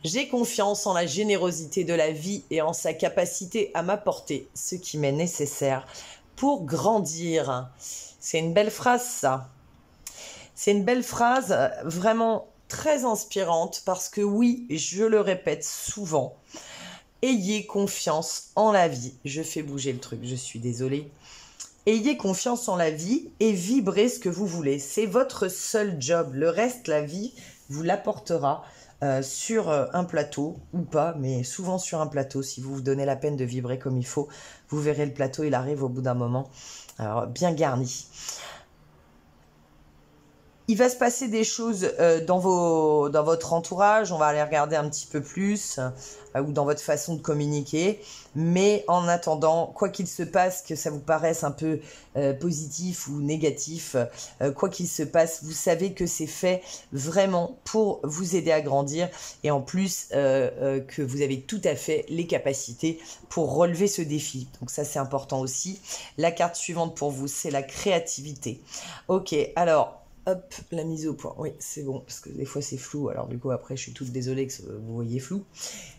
J'ai confiance en la générosité de la vie et en sa capacité à m'apporter ce qui m'est nécessaire pour grandir. C'est une belle phrase, ça. C'est une belle phrase vraiment très inspirante parce que oui, je le répète souvent, ayez confiance en la vie. Je fais bouger le truc, je suis désolée. Ayez confiance en la vie et vibrez ce que vous voulez. C'est votre seul job. Le reste, la vie vous l'apportera sur un plateau ou pas, mais souvent sur un plateau. Si vous vous donnez la peine de vibrer comme il faut, vous verrez le plateau, il arrive au bout d'un moment. Alors, bien garni. Il va se passer des choses dans votre entourage, on va aller regarder un petit peu plus, ou dans votre façon de communiquer. Mais en attendant, quoi qu'il se passe, que ça vous paraisse un peu positif ou négatif, quoi qu'il se passe, vous savez que c'est fait vraiment pour vous aider à grandir. Et en plus, que vous avez tout à fait les capacités pour relever ce défi. Donc ça, c'est important aussi. La carte suivante pour vous, c'est la créativité. Ok, alors... Hop, la mise au point. Oui, c'est bon, parce que des fois c'est flou. Alors du coup, après, je suis toute désolée que vous voyez flou.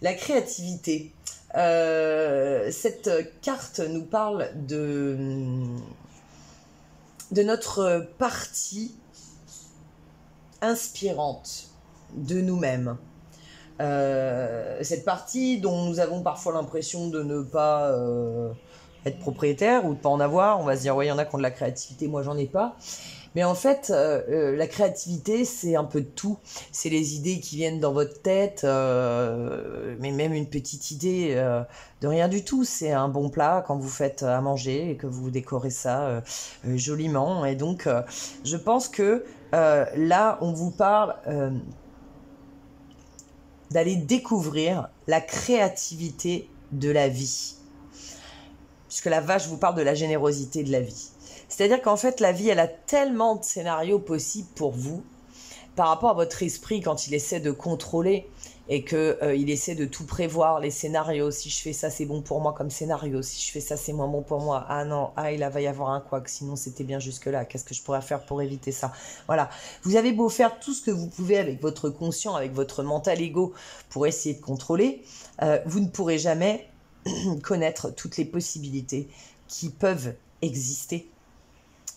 La créativité. Cette carte nous parle de notre partie inspirante de nous-mêmes. Cette partie dont nous avons parfois l'impression de ne pas être propriétaire ou de ne pas en avoir. On va se dire, ouais, il y en a qui ont de la créativité, moi j'en ai pas. Mais en fait, la créativité, c'est un peu de tout. C'est les idées qui viennent dans votre tête, mais même une petite idée de rien du tout. C'est un bon plat quand vous faites à manger et que vous décorez ça joliment. Et donc, je pense que là, on vous parle d'aller découvrir la créativité de la vie. Puisque la vache vous parle de la générosité de la vie. C'est-à-dire qu'en fait, la vie, elle a tellement de scénarios possibles pour vous par rapport à votre esprit quand il essaie de contrôler et qu'il essaie de tout prévoir, les scénarios. Si je fais ça, c'est bon pour moi comme scénario. Si je fais ça, c'est moins bon pour moi. Ah non, ah, il va y avoir un couac, sinon c'était bien jusque-là. Qu'est-ce que je pourrais faire pour éviter ça? Voilà. Vous avez beau faire tout ce que vous pouvez avec votre conscient, avec votre mental ego pour essayer de contrôler, vous ne pourrez jamais connaître toutes les possibilités qui peuvent exister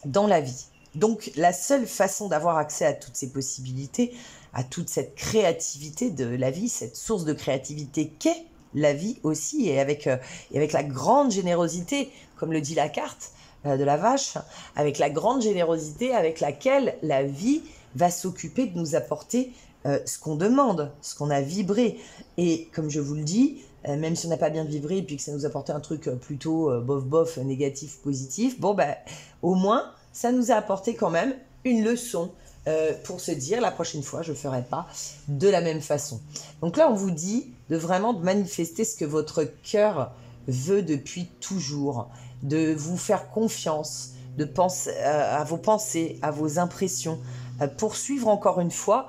dans la vie. Donc, la seule façon d'avoir accès à toutes ces possibilités, à toute cette créativité de la vie, cette source de créativité qu'est la vie aussi, et avec la grande générosité, comme le dit la carte de la vache, avec la grande générosité avec laquelle la vie va s'occuper de nous apporter ce qu'on demande, ce qu'on a vibré. Et comme je vous le dis, même si on n'a pas bien vibré et puis que ça nous apportait un truc plutôt bof, négatif, positif, bon, ben, au moins, ça nous a apporté quand même une leçon pour se dire, la prochaine fois, je ne ferai pas de la même façon. Donc là, on vous dit de vraiment manifester ce que votre cœur veut depuis toujours, de vous faire confiance, de penser à vos pensées, à vos impressions, poursuivre encore une fois,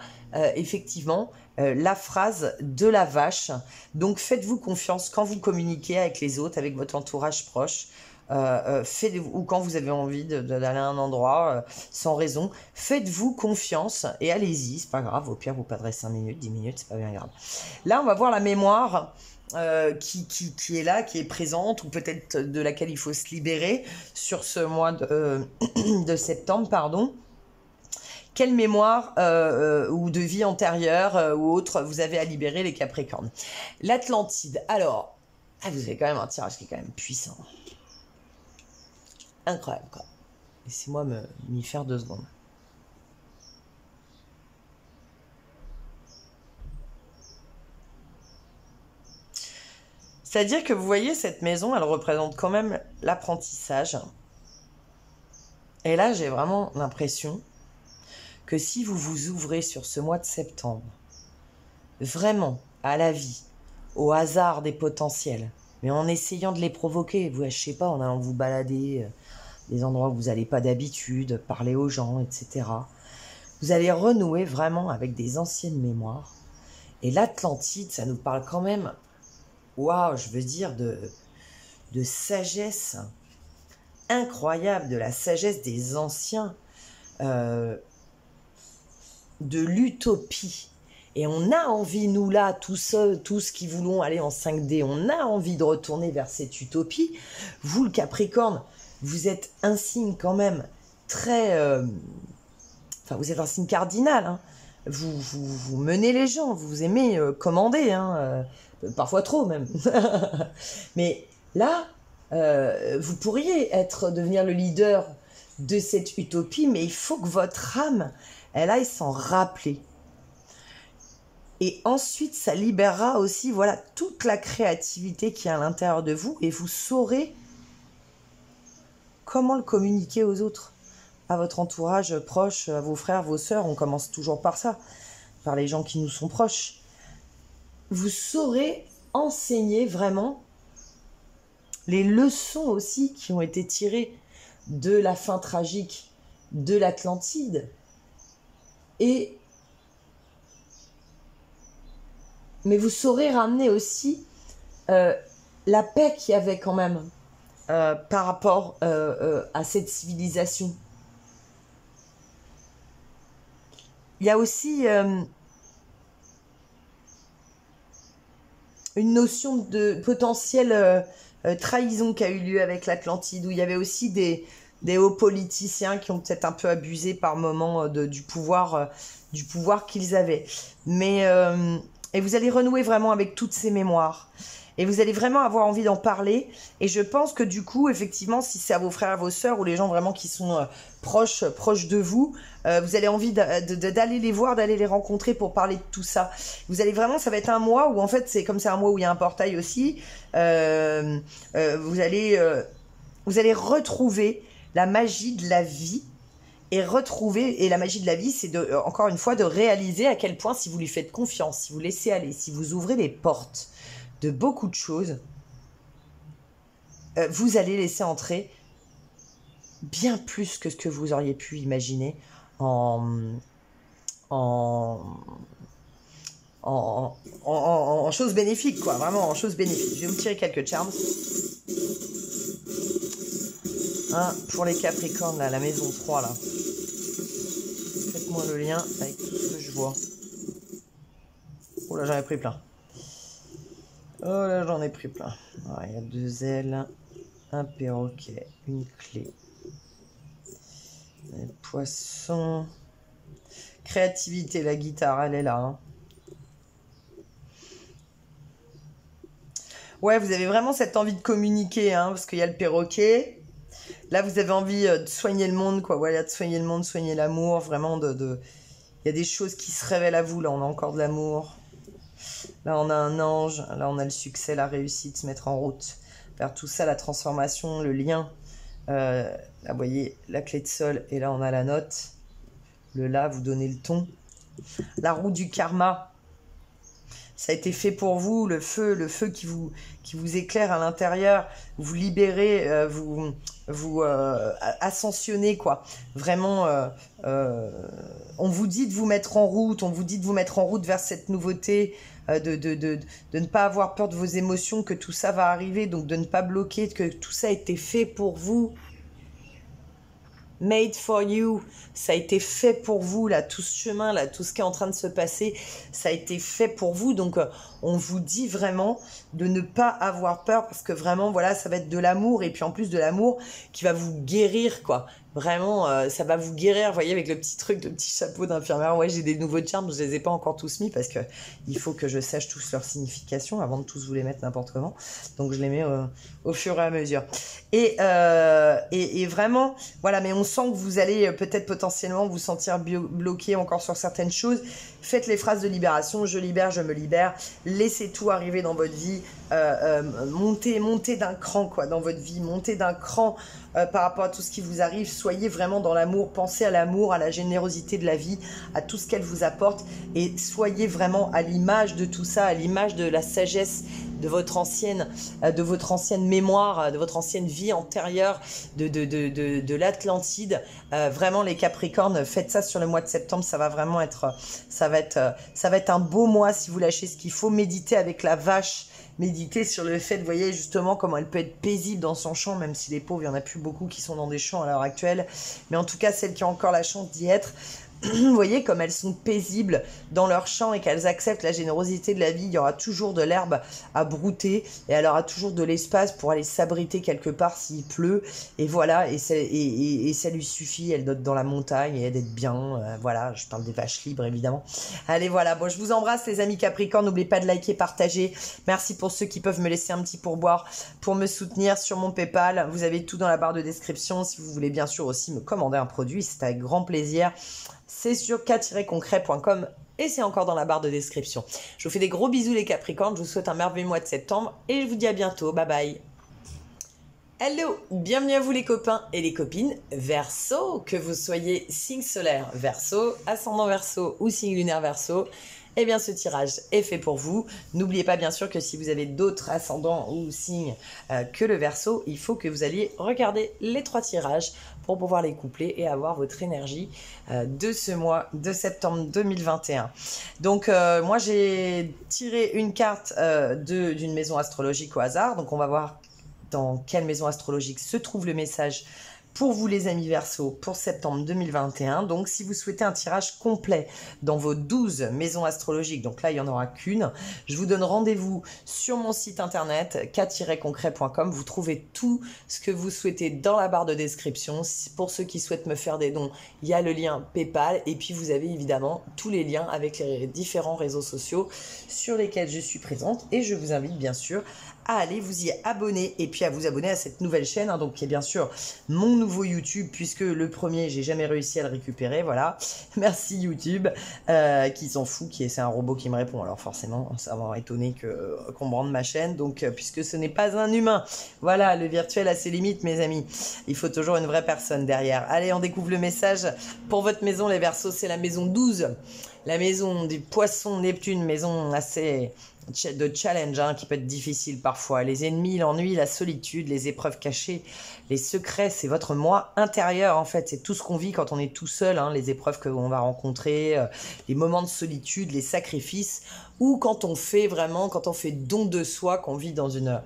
effectivement, la phrase de la vache. Donc faites-vous confiance quand vous communiquez avec les autres, avec votre entourage proche, ou quand vous avez envie d'aller à un endroit sans raison, faites-vous confiance et allez-y, c'est pas grave, au pire vous perdrez 5 minutes, 10 minutes, c'est pas bien grave. Là on va voir la mémoire qui est là, qui est présente, ou peut-être de laquelle il faut se libérer sur ce mois de septembre, pardon. Quelle mémoire ou de vie antérieure ou autre vous avez à libérer, les Capricornes? L'Atlantide. Alors, vous avez quand même un tirage qui est quand même puissant. Incroyable, quoi. Laissez-moi m'y faire 2 secondes. C'est-à-dire que vous voyez, cette maison, elle représente quand même l'apprentissage. Et là, j'ai vraiment l'impression que si vous vous ouvrez sur ce mois de septembre, vraiment à la vie, au hasard des potentiels, mais en essayant de les provoquer, vous, je sais pas, en allant vous balader des endroits où vous n'allez pas d'habitude, parler aux gens, etc. Vous allez renouer vraiment avec des anciennes mémoires. Et l'Atlantide, ça nous parle quand même, waouh, je veux dire, de sagesse incroyable, de la sagesse des anciens, de l'utopie. Et on a envie, nous là, tous qui voulons aller en 5D, on a envie de retourner vers cette utopie. Vous, le Capricorne, vous êtes un signe quand même très... Enfin, vous êtes un signe cardinal, hein. Vous menez les gens, vous aimez commander, hein, parfois trop même. Mais là, vous pourriez devenir le leader de cette utopie, mais il faut que votre âme, elle aille s'en rappeler. Et ensuite, ça libérera aussi, voilà, toute la créativité qui est à l'intérieur de vous, et vous saurez comment le communiquer aux autres. à votre entourage proche, à vos frères, vos sœurs, on commence toujours par ça, par les gens qui nous sont proches. Vous saurez enseigner vraiment les leçons aussi qui ont été tirées de la fin tragique de l'Atlantide. Mais vous saurez ramener aussi la paix qu'il y avait quand même par rapport à cette civilisation. Il y a aussi une notion de potentielle trahison qui a eu lieu avec l'Atlantide, où il y avait aussi des hauts politiciens qui ont peut-être un peu abusé par moment du pouvoir qu'ils avaient. Et vous allez renouer vraiment avec toutes ces mémoires. Et vous allez vraiment avoir envie d'en parler. Et je pense que du coup, effectivement, si c'est à vos frères, à vos sœurs ou les gens vraiment qui sont proches de vous, vous avez envie d'aller les voir, d'aller les rencontrer pour parler de tout ça. Vous allez vraiment, ça va être un mois où en fait, c'est comme c'est un mois où il y a un portail aussi, vous allez retrouver la magie de la vie. Et la magie de la vie, c'est encore une fois de réaliser à quel point si vous lui faites confiance, si vous laissez aller, si vous ouvrez les portes de beaucoup de choses, vous allez laisser entrer bien plus que ce que vous auriez pu imaginer en choses bénéfiques, quoi, vraiment en choses bénéfiques. Je vais vous tirer quelques charms. Un pour les Capricornes, là, la maison 3, là. Faites-moi le lien avec tout ce que je vois. Oh là, j'en ai pris plein. Oh là, j'en ai pris plein. Ah, il y a 2 ailes, un perroquet, une clé. Les poissons. Créativité, la guitare, elle est là. Hein. Ouais, vous avez vraiment cette envie de communiquer, hein, parce qu'il y a le perroquet. Là, vous avez envie de soigner le monde, quoi. Voilà, de soigner le monde, soigner l'amour, vraiment il y a des choses qui se révèlent à vous. Là, on a encore de l'amour. Là, on a un ange. Là, on a le succès, la réussite, se mettre en route vers tout ça, la transformation, le lien. Là, vous voyez, la clé de sol. Et là, on a la note. Le la, vous donnez le ton. La roue du karma. Ça a été fait pour vous, le feu qui vous éclaire à l'intérieur, vous libérez, vous ascensionnez, quoi. Vraiment, on vous dit de vous mettre en route, vers cette nouveauté, de ne pas avoir peur de vos émotions, que tout ça va arriver, donc de ne pas bloquer, que tout ça a été fait pour vous. Made for you, ça a été fait pour vous, là, tout ce chemin, là, tout ce qui est en train de se passer, ça a été fait pour vous, donc on vous dit vraiment de ne pas avoir peur, parce que vraiment, voilà, ça va être de l'amour, et puis en plus de l'amour qui va vous guérir, quoi. Vraiment, ça va vous guérir, vous voyez, avec le petit truc, le petit chapeau d'infirmière. Ouais, j'ai des nouveaux charms, je les ai pas encore tous mis, parce que il faut que je sache tous leur signification avant de tous vous les mettre n'importe comment. Donc je les mets au fur et à mesure. Et vraiment, voilà, mais on sent que vous allez peut-être potentiellement vous sentir bloqué encore sur certaines choses. Faites les phrases de libération, je libère, je me libère. Laissez tout arriver dans votre vie. Montez d'un cran, quoi, dans votre vie. Montez d'un cran par rapport à tout ce qui vous arrive. Soyez vraiment dans l'amour. Pensez à l'amour, à la générosité de la vie, à tout ce qu'elle vous apporte. Et soyez vraiment à l'image de tout ça, à l'image de la sagesse de votre ancienne mémoire, de votre ancienne vie antérieure, de l'Atlantide. Vraiment, les Capricornes, faites ça sur le mois de septembre. Ça va vraiment être, ça va être un beau mois si vous lâchez ce qu'il faut. Méditez avec la vache. Méditer sur le fait, vous voyez justement comment elle peut être paisible dans son champ, même si les pauvres, il n'y en a plus beaucoup qui sont dans des champs à l'heure actuelle, mais en tout cas celles qui ont encore la chance d'y être, vous voyez comme elles sont paisibles dans leur champ et qu'elles acceptent la générosité de la vie. Il y aura toujours de l'herbe à brouter et elle aura toujours de l'espace pour aller s'abriter quelque part s'il pleut, et voilà, et ça lui suffit. Elle dote dans la montagne et d'être bien, voilà, je parle des vaches libres évidemment. Allez, voilà, bon, je vous embrasse les amis Capricorne, n'oubliez pas de liker, partager. Merci pour ceux qui peuvent me laisser un petit pourboire pour me soutenir sur mon Paypal, vous avez tout dans la barre de description. Si vous voulez bien sûr aussi me commander un produit, c'est avec grand plaisir. C'est sur k-concret.com et c'est encore dans la barre de description. Je vous fais des gros bisous les Capricornes, je vous souhaite un merveilleux mois de septembre et je vous dis à bientôt, bye bye. Hello, bienvenue à vous les copains et les copines Verseau, que vous soyez signe solaire Verseau, ascendant Verseau ou signe lunaire Verseau, eh bien ce tirage est fait pour vous. N'oubliez pas bien sûr que si vous avez d'autres ascendants ou signes que le Verseau, il faut que vous alliez regarder les 3 tirages pour pouvoir les coupler et avoir votre énergie de ce mois de septembre 2021. Donc moi j'ai tiré une carte d'une maison astrologique au hasard, donc on va voir dans quelle maison astrologique se trouve le message pour vous les amis Verseau pour septembre 2021. Donc si vous souhaitez un tirage complet dans vos 12 maisons astrologiques, donc là il n'y en aura qu'une, je vous donne rendez-vous sur mon site internet k-concret.com. Vous trouvez tout ce que vous souhaitez dans la barre de description. Pour ceux qui souhaitent me faire des dons, il y a le lien PayPal et puis vous avez évidemment tous les liens avec les différents réseaux sociaux sur lesquels je suis présente et je vous invite bien sûr à aller vous y abonner et puis à vous abonner à cette nouvelle chaîne, hein, donc qui est bien sûr mon nouveau YouTube, puisque le premier j'ai jamais réussi à le récupérer, voilà, merci YouTube, qui s'en fout, c'est un robot qui me répond, alors forcément ça va étonner qu'on brande ma chaîne, donc puisque ce n'est pas un humain, voilà, le virtuel a ses limites mes amis, il faut toujours une vraie personne derrière. Allez, on découvre le message pour votre maison les Verseaux, c'est la maison 12, la maison du poisson Neptune, maison assez de challenge, hein, qui peut être difficile parfois. Les ennemis, l'ennui, la solitude, les épreuves cachées, les secrets, c'est votre moi intérieur en fait. C'est tout ce qu'on vit quand on est tout seul, hein, les épreuves que l'on va rencontrer, les moments de solitude, les sacrifices, ou quand on fait vraiment, quand on fait don de soi, qu'on vit dans une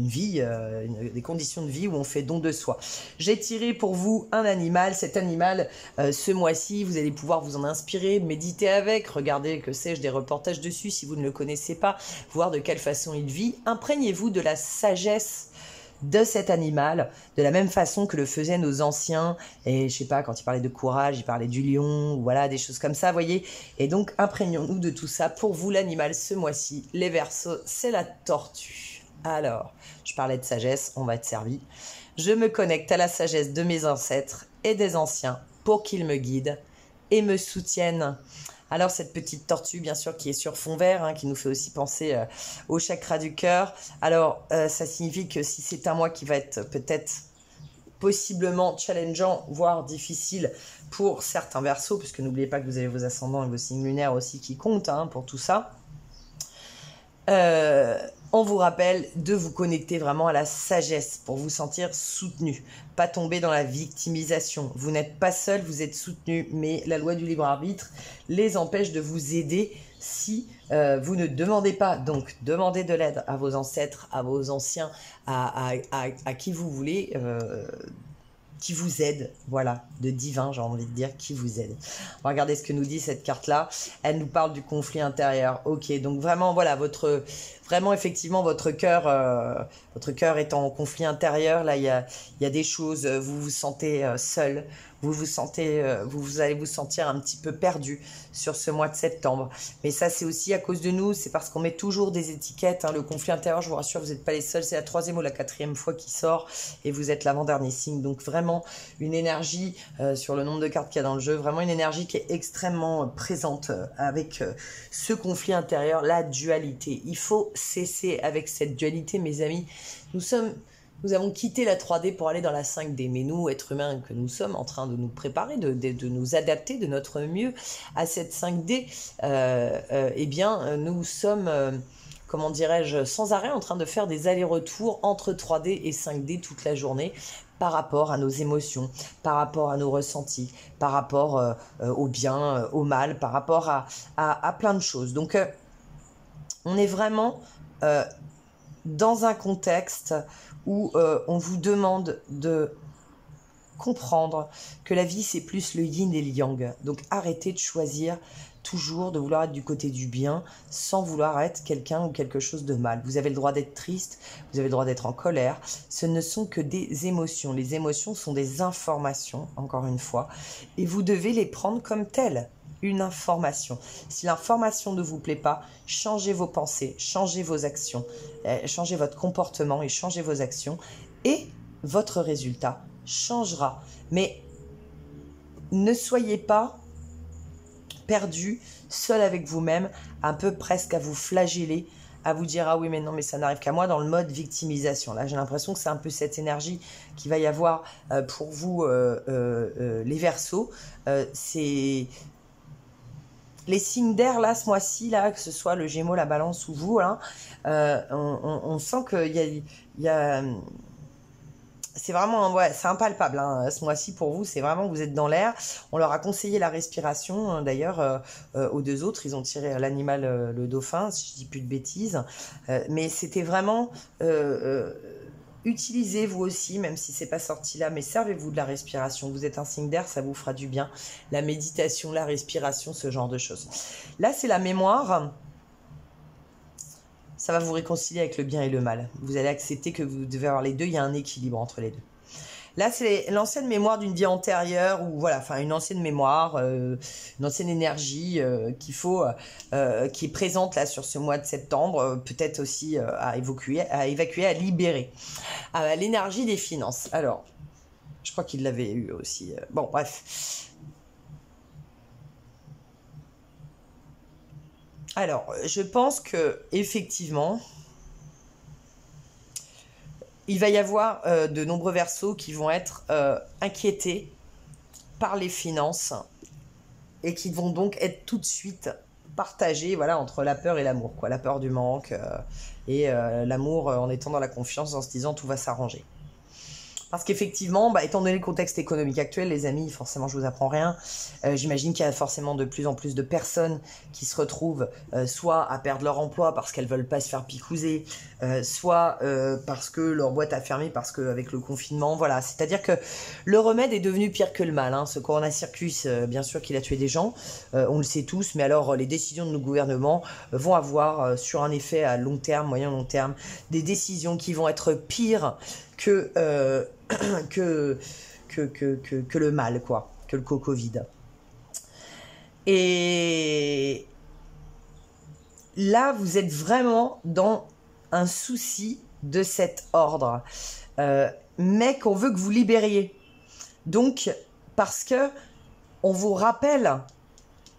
vie, des conditions de vie où on fait don de soi. J'ai tiré pour vous un animal. Cet animal, ce mois-ci, vous allez pouvoir vous en inspirer, méditer avec, regarder, que sais-je, des reportages dessus si vous ne le connaissez pas, voir de quelle façon il vit. Imprégnez-vous de la sagesse de cet animal, de la même façon que le faisaient nos anciens, et je sais pas, quand ils parlaient de courage, ils parlaient du lion, ou voilà, des choses comme ça, voyez, et donc imprégnons-nous de tout ça. Pour vous, l'animal ce mois-ci, les Verseaux, c'est la tortue. Alors, je parlais de sagesse, on va être servi. Je me connecte à la sagesse de mes ancêtres et des anciens pour qu'ils me guident et me soutiennent. Alors cette petite tortue, bien sûr, qui est sur fond vert, hein, qui nous fait aussi penser au chakra du cœur. Alors, ça signifie que si c'est un mois qui va être peut-être possiblement challengeant, voire difficile pour certains Verseaux, puisque n'oubliez pas que vous avez vos ascendants et vos signes lunaires aussi qui comptent, hein, pour tout ça. On vous rappelle de vous connecter vraiment à la sagesse pour vous sentir soutenu, pas tomber dans la victimisation. Vous n'êtes pas seul, vous êtes soutenu, mais la loi du libre arbitre les empêche de vous aider si vous ne demandez pas. Donc, demandez de l'aide à vos ancêtres, à vos anciens, à qui vous voulez, qui vous aide, voilà, de divin, j'ai envie de dire, qui vous aide. On va regarder ce que nous dit cette carte-là. Elle nous parle du conflit intérieur. Ok, donc vraiment, voilà, vraiment, effectivement, votre cœur est en conflit intérieur. Là, il y a des choses, vous vous sentez seul, vous allez vous sentir un petit peu perdu sur ce mois de septembre. Mais ça, c'est aussi à cause de nous, c'est parce qu'on met toujours des étiquettes, hein. Le conflit intérieur, je vous rassure, vous n'êtes pas les seuls, c'est la 3e ou la 4e fois qu'il sort, et vous êtes l'avant-dernier signe. Donc vraiment, une énergie, sur le nombre de cartes qu'il y a dans le jeu, vraiment une énergie qui est extrêmement présente avec ce conflit intérieur, la dualité. Il faut cesser avec cette dualité, mes amis. Nous avons quitté la 3D pour aller dans la 5D, mais nous, êtres humains que nous sommes, en train de nous préparer, de nous adapter de notre mieux à cette 5D, eh bien, nous sommes, comment dirais-je, sans arrêt en train de faire des allers-retours entre 3D et 5D toute la journée, par rapport à nos émotions, par rapport à nos ressentis, par rapport au bien, au mal, par rapport à plein de choses. Donc, on est vraiment dans un contexte où on vous demande de comprendre que la vie, c'est plus le yin et le yang. Donc, arrêtez de choisir toujours de vouloir être du côté du bien sans vouloir être quelqu'un ou quelque chose de mal. Vous avez le droit d'être triste, vous avez le droit d'être en colère. Ce ne sont que des émotions. Les émotions sont des informations, encore une fois, et vous devez les prendre comme telles. Une information. Si l'information ne vous plaît pas, changez vos pensées, changez vos actions, changez votre comportement et changez vos actions et votre résultat changera. Mais ne soyez pas perdu, seul avec vous-même, un peu presque à vous flageller, à vous dire « Ah oui, mais non, mais ça n'arrive qu'à moi » dans le mode victimisation. Là, j'ai l'impression que c'est un peu cette énergie qu'il va y avoir pour vous, les Verseaux. C'est... Les signes d'air, là, ce mois-ci, là, que ce soit le Gémeaux, la Balance ou vous, là, on sent qu'il y a c'est vraiment, ouais, c'est impalpable, hein, ce mois-ci pour vous, c'est vraiment, vous êtes dans l'air. On leur a conseillé la respiration, hein, d'ailleurs, aux deux autres, ils ont tiré l'animal, le dauphin, si je dis plus de bêtises. Mais c'était vraiment, utilisez vous aussi, même si c'est pas sorti là, mais servez-vous de la respiration. Vous êtes un signe d'air, ça vous fera du bien. La méditation, la respiration, ce genre de choses. Là, c'est la mémoire. Ça va vous réconcilier avec le bien et le mal. Vous allez accepter que vous devez avoir les deux, il y a un équilibre entre les deux. Là, c'est l'ancienne mémoire d'une vie antérieure, ou voilà, enfin une ancienne mémoire, une ancienne énergie qu'il faut, qui est présente là sur ce mois de septembre, peut-être aussi à évacuer, à libérer. L'énergie des finances. Alors, je crois qu'il l'avait eu aussi. Bon, bref. Alors, je pense que effectivement, il va y avoir de nombreux Verseaux qui vont être inquiétés par les finances et qui vont donc être tout de suite partagés, voilà, entre la peur et l'amour, quoi, la peur du manque et l'amour en étant dans la confiance, en se disant tout va s'arranger. Parce qu'effectivement, bah, étant donné le contexte économique actuel, les amis, forcément, je vous apprends rien. J'imagine qu'il y a forcément de plus en plus de personnes qui se retrouvent soit à perdre leur emploi parce qu'elles veulent pas se faire picouser, soit parce que leur boîte a fermé, parce qu'avec le confinement, voilà. C'est-à-dire que le remède est devenu pire que le mal. Hein. Ce coronavirus, bien sûr qu'il a tué des gens, on le sait tous, mais alors les décisions de nos gouvernements vont avoir sur un effet à long terme, moyen long terme, des décisions qui vont être pires que le mal, quoi, que le Covid. Et là, vous êtes vraiment dans un souci de cet ordre, mais qu'on veut que vous libériez. Donc, parce que on vous rappelle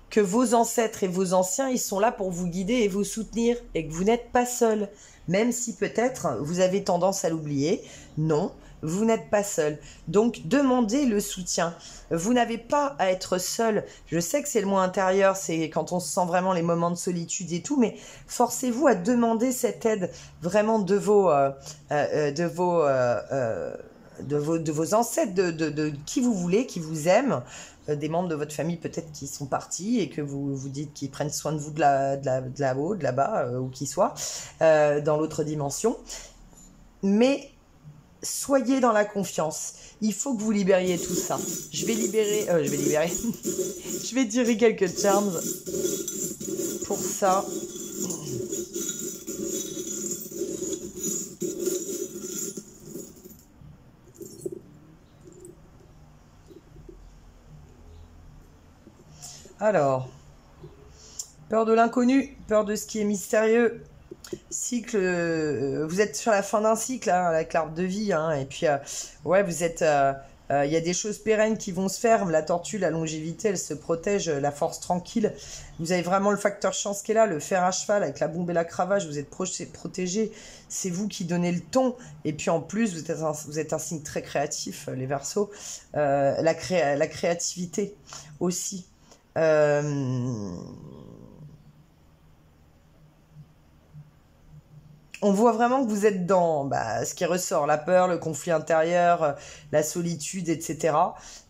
que vos ancêtres et vos anciens, ils sont là pour vous guider et vous soutenir, et que vous n'êtes pas seul. Même si peut-être vous avez tendance à l'oublier, non, vous n'êtes pas seul. Donc, demandez le soutien. Vous n'avez pas à être seul. Je sais que c'est le moi intérieur, c'est quand on se sent vraiment les moments de solitude et tout, mais forcez-vous à demander cette aide vraiment de vos ancêtres, de qui vous voulez, qui vous aiment, des membres de votre famille peut-être qui sont partis et que vous vous dites qu'ils prennent soin de vous de là-haut, de là-bas, où qu'ils soient, dans l'autre dimension. Mais soyez dans la confiance. Il faut que vous libériez tout ça. Je vais tirer quelques charms pour ça. Alors, peur de l'inconnu, peur de ce qui est mystérieux. Cycle, vous êtes sur la fin d'un cycle, hein, avec l'arbre de vie, hein, et puis, ouais, vous êtes, il y a des choses pérennes qui vont se faire. La tortue, la longévité, elle se protège, la force tranquille. Vous avez vraiment le facteur chance qui est là, le fer à cheval avec la bombe et la cravache, vous êtes protégé. C'est vous qui donnez le ton. Et puis en plus, vous êtes un signe très créatif, les Verseaux. La créativité aussi. On voit vraiment que vous êtes dans ce qui ressort, la peur, le conflit intérieur, la solitude, etc.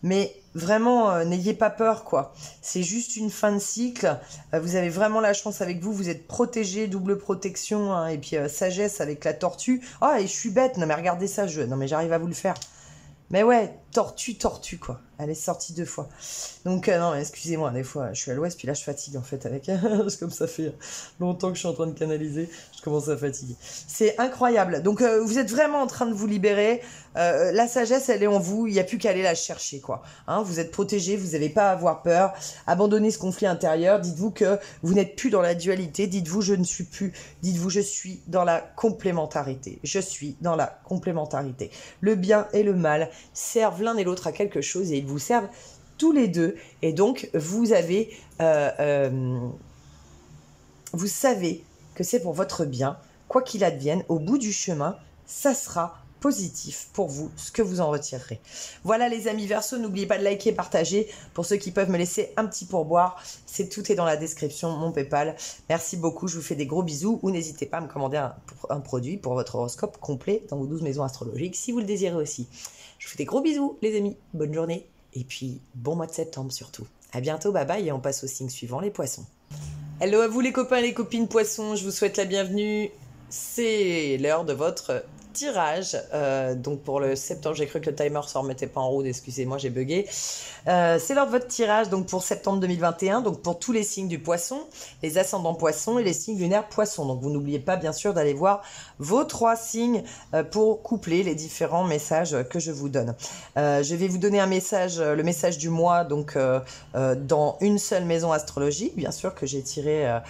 Mais vraiment, n'ayez pas peur, quoi. C'est juste une fin de cycle. Vous avez vraiment la chance avec vous. Vous êtes protégé, double protection, hein, et puis sagesse avec la tortue. Ah, et je suis bête. Non, mais regardez ça. Non, mais j'arrive à vous le faire. Mais ouais, tortue, quoi. Elle est sortie 2 fois. Donc, non, excusez-moi, des fois, je suis à l'ouest, puis là, je fatigue, en fait, avec... Comme ça fait longtemps que je suis en train de canaliser, je commence à fatiguer. C'est incroyable. Donc, vous êtes vraiment en train de vous libérer. La sagesse, elle est en vous. Il n'y a plus qu'à aller la chercher, quoi. Hein, vous êtes protégé, vous n'avez pas à avoir peur. Abandonnez ce conflit intérieur. Dites-vous que vous n'êtes plus dans la dualité. Dites-vous, je ne suis plus. Dites-vous, je suis dans la complémentarité. Je suis dans la complémentarité. Le bien et le mal servent l'un et l'autre à quelque chose et ils vous servent tous les deux. Et donc, vous avez... vous savez que c'est pour votre bien. Quoi qu'il advienne, au bout du chemin, ça sera positif pour vous, ce que vous en retirerez. Voilà les amis Verseau, n'oubliez pas de liker et partager. Pour ceux qui peuvent me laisser un petit pourboire, tout est dans la description, mon PayPal. Merci beaucoup, je vous fais des gros bisous ou n'hésitez pas à me commander un produit pour votre horoscope complet dans vos 12 maisons astrologiques si vous le désirez aussi. Je vous fais des gros bisous les amis, bonne journée et puis bon mois de septembre surtout. À bientôt, bye bye et on passe au signe suivant, les poissons. Hello à vous les copains et les copines poissons, je vous souhaite la bienvenue. C'est l'heure de votre tirage, donc pour le septembre, j'ai cru que le timer ne se remettait pas en route, excusez-moi, j'ai bugué. C'est l'heure de votre tirage donc pour septembre 2021, donc pour tous les signes du poisson, les ascendants poissons et les signes lunaires poissons. Donc vous n'oubliez pas bien sûr d'aller voir vos 3 signes pour coupler les différents messages que je vous donne. Je vais vous donner un message, le message du mois, donc dans une seule maison astrologique, bien sûr que j'ai tiré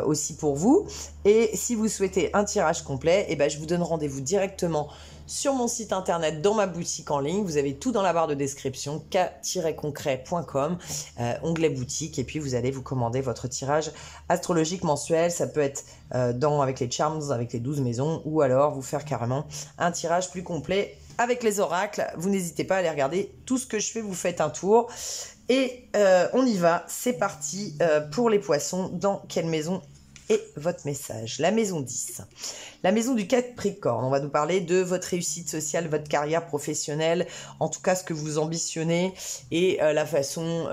aussi pour vous. Et si vous souhaitez un tirage complet, eh ben, je vous donne rendez-vous directement sur mon site internet, dans ma boutique en ligne. Vous avez tout dans la barre de description, k-concret.com, onglet boutique, et puis vous allez vous commander votre tirage astrologique mensuel. Ça peut être avec les charms, avec les 12 maisons, ou alors vous faire carrément un tirage plus complet avec les oracles. Vous n'hésitez pas à aller regarder tout ce que je fais, vous faites un tour. Et on y va, c'est parti pour les poissons. Dans quelle maison est votre message? La maison 10. La maison du Capricorne, on va nous parler de votre réussite sociale, votre carrière professionnelle, en tout cas ce que vous ambitionnez et la façon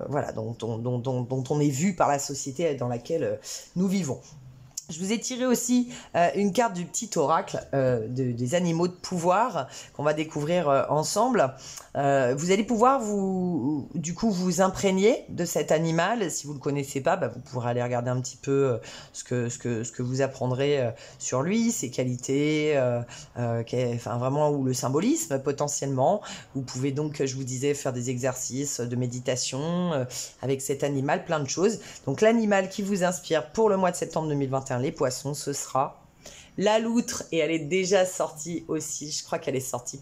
voilà, dont on est vu par la société dans laquelle nous vivons. Je vous ai tiré aussi une carte du petit oracle des animaux de pouvoir qu'on va découvrir ensemble. Vous allez pouvoir vous imprégner de cet animal. Si vous ne le connaissez pas, vous pourrez aller regarder un petit peu ce que vous apprendrez sur lui, ses qualités, vraiment, ou le symbolisme potentiellement. Vous pouvez donc, je vous disais, faire des exercices de méditation avec cet animal, plein de choses. Donc l'animal qui vous inspire pour le mois de septembre 2021, les poissons, ce sera la loutre, et elle est déjà sortie aussi, je crois qu'elle est sortie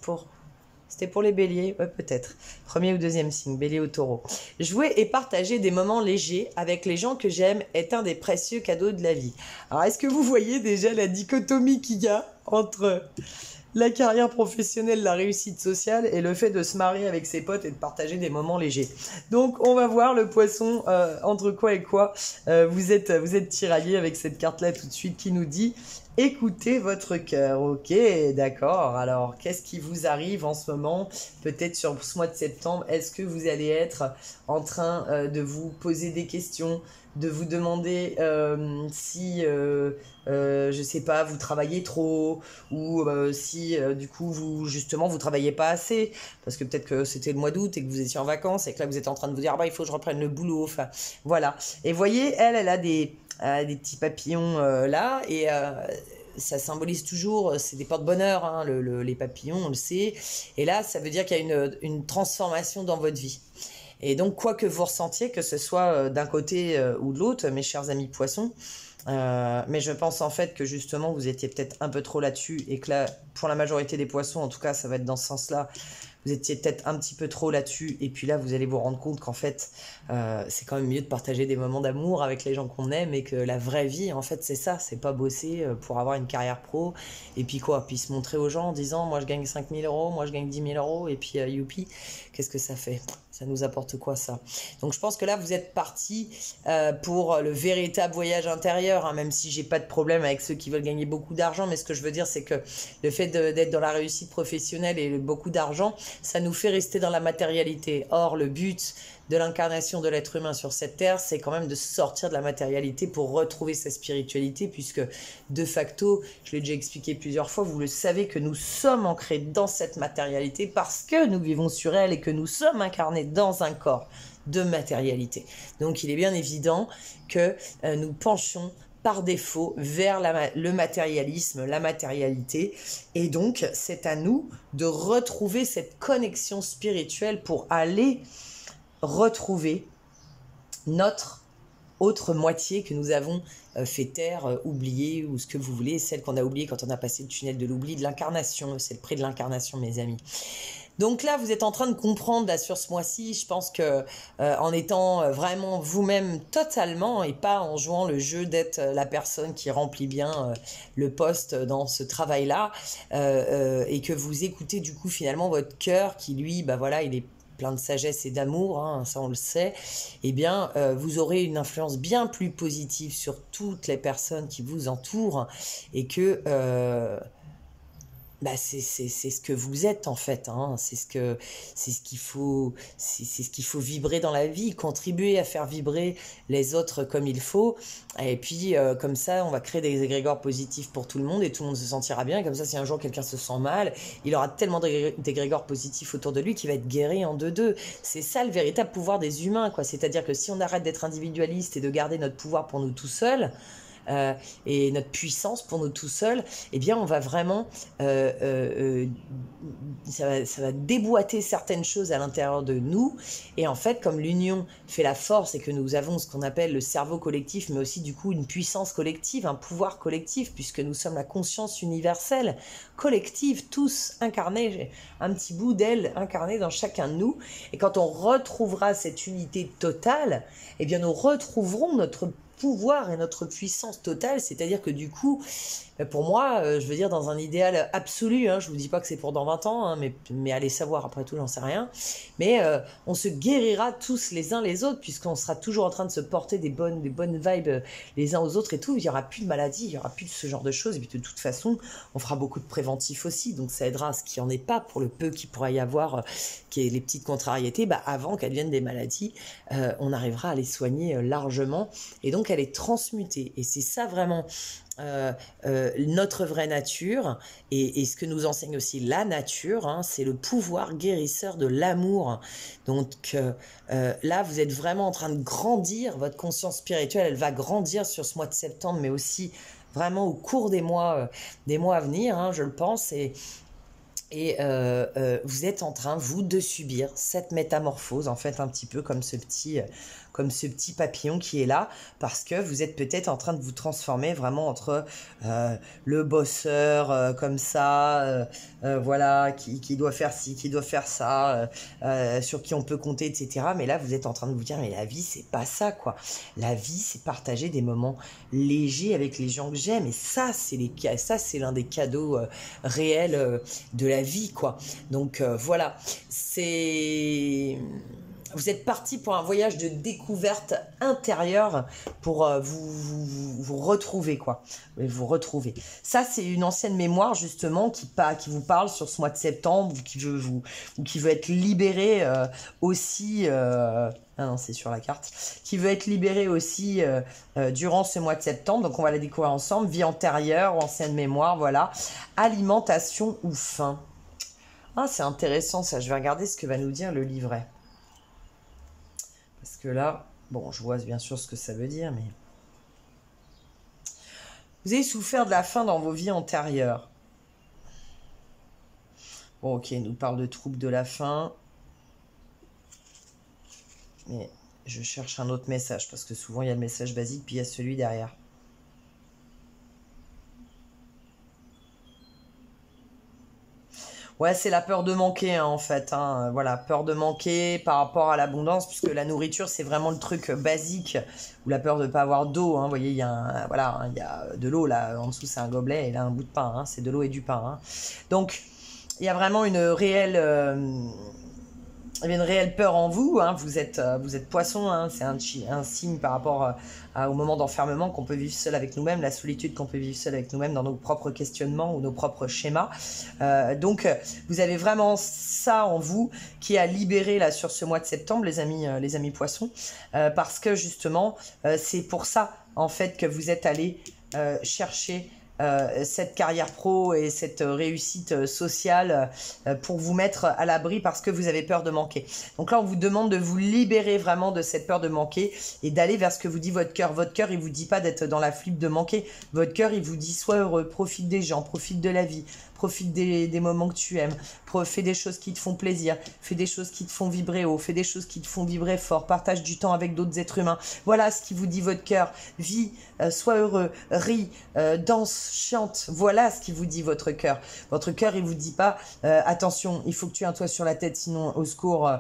c'était pour les béliers, ouais, peut-être, premier ou deuxième signe, bélier ou taureau. Jouer et partager des moments légers avec les gens que j'aime est un des précieux cadeaux de la vie. Alors est-ce que vous voyez déjà la dichotomie qu'il y a entre la carrière professionnelle, la réussite sociale et le fait de se marier avec ses potes et de partager des moments légers? Donc on va voir le poisson, entre quoi et quoi vous êtes tiraillé avec cette carte-là tout de suite qui nous dit « Écoutez votre cœur ». Ok, d'accord. Alors, qu'est-ce qui vous arrive en ce moment? Peut-être sur ce mois de septembre, est-ce que vous allez être en train de vous poser des questions, de vous demander si, je sais pas, vous travaillez trop, ou si du coup vous travaillez pas assez, parce que peut-être que c'était le mois d'août et que vous étiez en vacances et que là vous êtes en train de vous dire il faut que je reprenne le boulot. Enfin voilà. Et voyez, elle a des petits papillons là, et ça symbolise toujours, c'est des porte-bonheur, hein, les papillons, on le sait. Et là, ça veut dire qu'il y a une transformation dans votre vie. Et donc, quoi que vous ressentiez, que ce soit d'un côté ou de l'autre, mes chers amis poissons, mais je pense en fait que justement, vous étiez peut-être un peu trop là-dessus, et que là, pour la majorité des poissons, en tout cas, ça va être dans ce sens-là, vous étiez peut-être un petit peu trop là-dessus, et puis là, vous allez vous rendre compte qu'en fait, c'est quand même mieux de partager des moments d'amour avec les gens qu'on aime, et que la vraie vie, en fait, c'est ça, c'est pas bosser pour avoir une carrière pro, et puis quoi, puis se montrer aux gens en disant, moi je gagne 5 000 €, moi je gagne 10 000 €, et puis youpi, qu'est-ce que ça fait? Ça nous apporte quoi ça? Donc je pense que là, vous êtes parti pour le véritable voyage intérieur, hein, même si j'ai pas de problème avec ceux qui veulent gagner beaucoup d'argent, mais ce que je veux dire, c'est que le fait d'être dans la réussite professionnelle et beaucoup d'argent, ça nous fait rester dans la matérialité. Or, le but de l'incarnation de l'être humain sur cette terre, c'est quand même de sortir de la matérialité pour retrouver sa spiritualité, puisque de facto, je l'ai déjà expliqué plusieurs fois, vous le savez que nous sommes ancrés dans cette matérialité parce que nous vivons sur elle et que nous sommes incarnés dans un corps de matérialité. Donc il est bien évident que nous penchons par défaut vers le matérialisme, la matérialité, et donc c'est à nous de retrouver cette connexion spirituelle pour aller retrouver notre autre moitié que nous avons fait taire, oubliée, ou ce que vous voulez, celle qu'on a oubliée quand on a passé le tunnel de l'oubli, de l'incarnation. C'est le prix de l'incarnation, mes amis. Donc là, vous êtes en train de comprendre là, sur ce mois-ci, je pense que en étant vraiment vous-même totalement et pas en jouant le jeu d'être la personne qui remplit bien le poste dans ce travail-là et que vous écoutez du coup finalement votre cœur qui lui, bah voilà, il est plein de sagesse et d'amour, hein, ça on le sait, eh bien vous aurez une influence bien plus positive sur toutes les personnes qui vous entourent et que bah c'est ce que vous êtes en fait, hein. C'est ce qu'il faut vibrer dans la vie, contribuer à faire vibrer les autres comme il faut, et puis comme ça on va créer des égrégores positifs pour tout le monde et tout le monde se sentira bien, et comme ça si un jour quelqu'un se sent mal, il aura tellement d'égrégores positifs autour de lui qu'il va être guéri en deux. C'est ça le véritable pouvoir des humains, quoi. C'est-à-dire que si on arrête d'être individualiste et de garder notre pouvoir pour nous tout seuls, et notre puissance pour nous tout seuls, eh bien on va vraiment ça va déboîter certaines choses à l'intérieur de nous, et en fait comme l'union fait la force et que nous avons ce qu'on appelle le cerveau collectif, mais aussi du coup une puissance collective, un pouvoir collectif, puisque nous sommes la conscience universelle collective, tous incarnés, un petit bout d'elle incarné dans chacun de nous, et quand on retrouvera cette unité totale, eh bien nous retrouverons notre pouvoir et notre puissance totale, c'est-à-dire que du coup, pour moi, je veux dire dans un idéal absolu, hein, je vous dis pas que c'est pour dans 20 ans, hein, mais allez savoir, après tout, j'en sais rien, mais on se guérira tous les uns les autres, puisqu'on sera toujours en train de se porter des bonnes vibes les uns aux autres et tout, il y aura plus de maladies, il y aura plus de ce genre de choses, et puis de toute façon, on fera beaucoup de préventifs aussi, donc ça aidera à ce qu'il n'y en ait pas, pour le peu qu'il pourra y avoir, qui est les petites contrariétés, bah, avant qu'elles deviennent des maladies, on arrivera à les soigner largement, et donc à les transmuter, et c'est ça vraiment notre vraie nature, et ce que nous enseigne aussi la nature, hein, c'est le pouvoir guérisseur de l'amour. Donc là vous êtes vraiment en train de grandir, votre conscience spirituelle elle va grandir sur ce mois de septembre, mais aussi vraiment au cours des mois à venir, hein, je le pense, et vous êtes en train, vous, de subir cette métamorphose, en fait, un petit peu comme ce petit papillon qui est là, parce que vous êtes peut-être en train de vous transformer vraiment entre le bosseur comme ça, voilà, qui doit faire ci, qui doit faire ça, sur qui on peut compter, etc. Mais là, vous êtes en train de vous dire, mais la vie, c'est pas ça, quoi. La vie, c'est partager des moments légers avec les gens que j'aime, et ça, c'est l'un des cadeaux réels de la vie, quoi. Donc voilà, vous êtes parti pour un voyage de découverte intérieure pour vous retrouver, quoi. Vous retrouver. Ça, c'est une ancienne mémoire, justement, qui vous parle sur ce mois de septembre, qui veut être libéré aussi... ah non, c'est sur la carte. Qui veut être libéré aussi durant ce mois de septembre. Donc, on va la découvrir ensemble. Vie antérieure, ancienne mémoire, voilà. Alimentation ou faim. Ah, c'est intéressant, ça. Je vais regarder ce que va nous dire le livret. Parce que là, bon, je vois bien sûr ce que ça veut dire, mais... Vous avez souffert de la faim dans vos vies antérieures. Bon, ok, il nous parle de troubles de la faim. Mais je cherche un autre message, parce que souvent, il y a le message basique, puis il y a celui derrière. Ouais, c'est la peur de manquer, hein, en fait, hein. Voilà, peur de manquer par rapport à l'abondance, puisque la nourriture, c'est vraiment le truc basique, ou la peur de ne pas avoir d'eau, hein. Vous voyez, il y a voilà, hein, il y a de l'eau, là, en dessous, c'est un gobelet, et là, un bout de pain, hein. C'est de l'eau et du pain, hein. Donc, il y a vraiment une réelle peur en vous, hein. Vous êtes poisson, hein. C'est un signe par rapport au moment d'enfermement qu'on peut vivre seul avec nous-mêmes, la solitude qu'on peut vivre seul avec nous-mêmes dans nos propres questionnements ou nos propres schémas. Donc, vous avez vraiment ça en vous qui a libéré là sur ce mois de septembre, les amis poissons, parce que justement, c'est pour ça en fait que vous êtes allés chercher cette carrière pro et cette réussite sociale pour vous mettre à l'abri parce que vous avez peur de manquer. Donc là, on vous demande de vous libérer vraiment de cette peur de manquer et d'aller vers ce que vous dit votre cœur. Votre cœur, il vous dit pas d'être dans la flippe de manquer. Votre cœur, il vous dit sois heureux, profite des gens, profite de la vie, profite des moments que tu aimes, fais des choses qui te font plaisir, fais des choses qui te font vibrer haut, fais des choses qui te font vibrer fort, partage du temps avec d'autres êtres humains. Voilà ce qui vous dit votre cœur. Vis, sois heureux, ris, danse, chante. Voilà ce qui vous dit votre cœur. Votre cœur, il vous dit pas attention, il faut que tu aies un toit sur la tête, sinon au secours,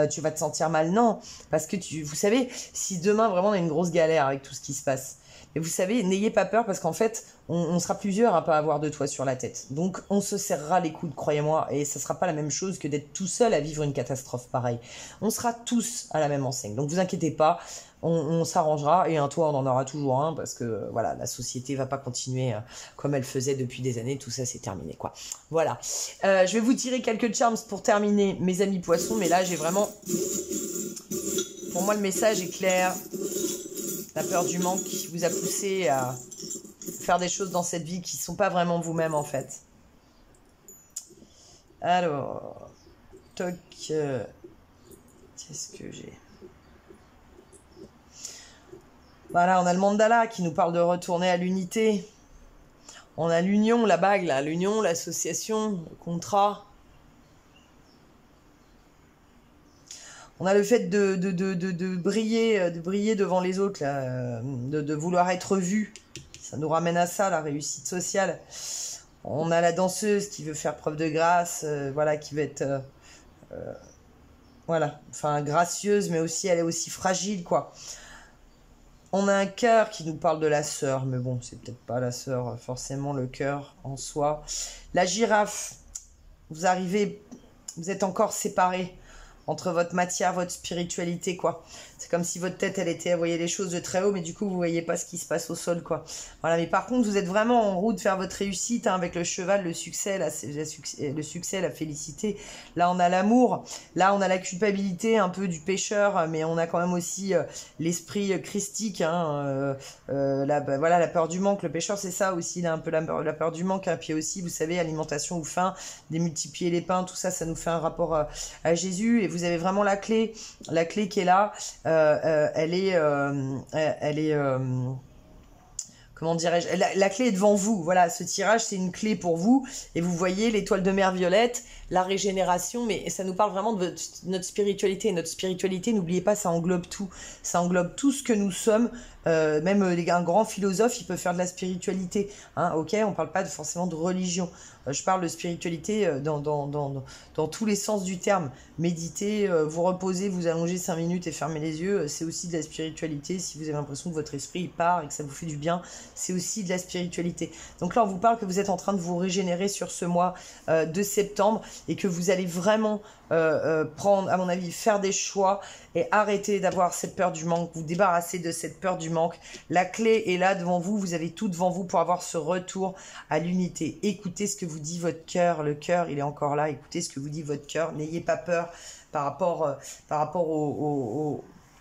tu vas te sentir mal. Non, parce que vous savez, si demain vraiment on a une grosse galère avec tout ce qui se passe, et vous savez, n'ayez pas peur parce qu'en fait, on sera plusieurs à pas avoir de toit sur la tête. Donc, on se serrera les coudes, croyez-moi, et ça sera pas la même chose que d'être tout seul à vivre une catastrophe pareille. On sera tous à la même enseigne. Donc, vous inquiétez pas, on s'arrangera et un toit, on en aura toujours un parce que, voilà, la société va pas continuer comme elle faisait depuis des années. Tout ça, c'est terminé, quoi. Voilà. Je vais vous tirer quelques charms pour terminer, mes amis poissons, mais là, j'ai vraiment... Pour moi, le message est clair. La peur du manque qui vous a poussé à faire des choses dans cette vie qui ne sont pas vraiment vous-même en fait. Alors, toc, qu'est-ce que j'ai? Voilà, on a le mandala qui nous parle de retourner à l'unité. On a l'union, la bague là, l'union, l'association, le contrat. On a le fait de briller devant les autres, là, de vouloir être vu. Ça nous ramène à ça, la réussite sociale. On a la danseuse qui veut faire preuve de grâce, voilà, qui veut être, voilà, enfin gracieuse, mais aussi elle est aussi fragile, quoi. On a un cœur qui nous parle de la sœur, mais bon, c'est peut-être pas la sœur, forcément le cœur en soi. La girafe, vous arrivez, vous êtes encore séparés entre votre matière, votre spiritualité, quoi. C'est comme si votre tête, elle voyait les choses de très haut, mais du coup, vous voyez pas ce qui se passe au sol, quoi. Voilà, mais par contre, vous êtes vraiment en route vers votre réussite, hein, avec le cheval, le succès, la félicité. Là, on a l'amour. Là, on a la culpabilité, un peu du pécheur, mais on a quand même aussi l'esprit christique, hein, voilà, la peur du manque. Le pécheur, c'est ça aussi, là, un peu la peur du manque, hein. Puis aussi, vous savez, alimentation ou faim, démultiplier les pains, tout ça, ça nous fait un rapport à Jésus. Et vous avez vraiment la clé qui est là. Elle est comment dirais-je, la clé est devant vous. Voilà, ce tirage, c'est une clé pour vous. Et vous voyez l'étoile de mer violette, la régénération, mais ça nous parle vraiment de notre spiritualité. Et notre spiritualité, n'oubliez pas, ça englobe tout. Ça englobe tout ce que nous sommes. Même un grand philosophe, il peut faire de la spiritualité. Hein, ok, on parle pas forcément de religion. Je parle de spiritualité dans tous les sens du terme. Méditer, vous reposer, vous allonger 5 minutes et fermer les yeux, c'est aussi de la spiritualité. Si vous avez l'impression que votre esprit il part et que ça vous fait du bien, c'est aussi de la spiritualité. Donc là, on vous parle que vous êtes en train de vous régénérer sur ce mois de septembre et que vous allez vraiment prendre, à mon avis, faire des choix et arrêter d'avoir cette peur du manque, vous débarrasser de cette peur du manque. La clé est là devant vous, vous avez tout devant vous pour avoir ce retour à l'unité. Écoutez ce que vous dit votre cœur, le cœur il est encore là, écoutez ce que vous dit votre cœur, n'ayez pas peur par rapport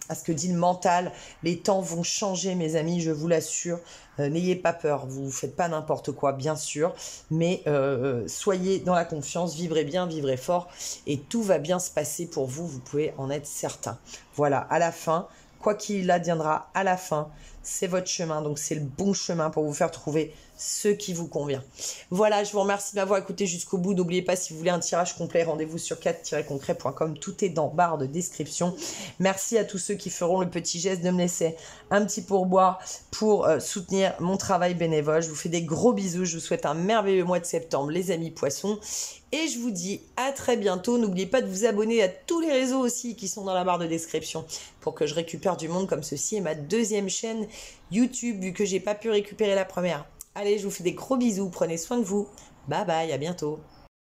à ce que dit le mental. Les temps vont changer, mes amis, je vous l'assure. N'ayez pas peur, vous ne faites pas n'importe quoi, bien sûr, mais soyez dans la confiance, vivrez bien, vivrez fort, et tout va bien se passer pour vous, vous pouvez en être certain. Voilà, à la fin, quoi qu'il adviendra, à la fin, c'est votre chemin, donc c'est le bon chemin pour vous faire trouver ce qui vous convient. Voilà, je vous remercie de m'avoir écouté jusqu'au bout. N'oubliez pas, si vous voulez un tirage complet, rendez-vous sur 4-concret.com. Tout est dans barre de description. Merci à tous ceux qui feront le petit geste de me laisser un petit pourboire pour soutenir mon travail bénévole. Je vous fais des gros bisous. Je vous souhaite un merveilleux mois de septembre, les amis poissons. Et je vous dis à très bientôt. N'oubliez pas de vous abonner à tous les réseaux aussi qui sont dans la barre de description pour que je récupère du monde comme ceci et ma deuxième chaîne YouTube vu que j'ai pas pu récupérer la première. Allez, je vous fais des gros bisous. Prenez soin de vous. Bye bye, à bientôt.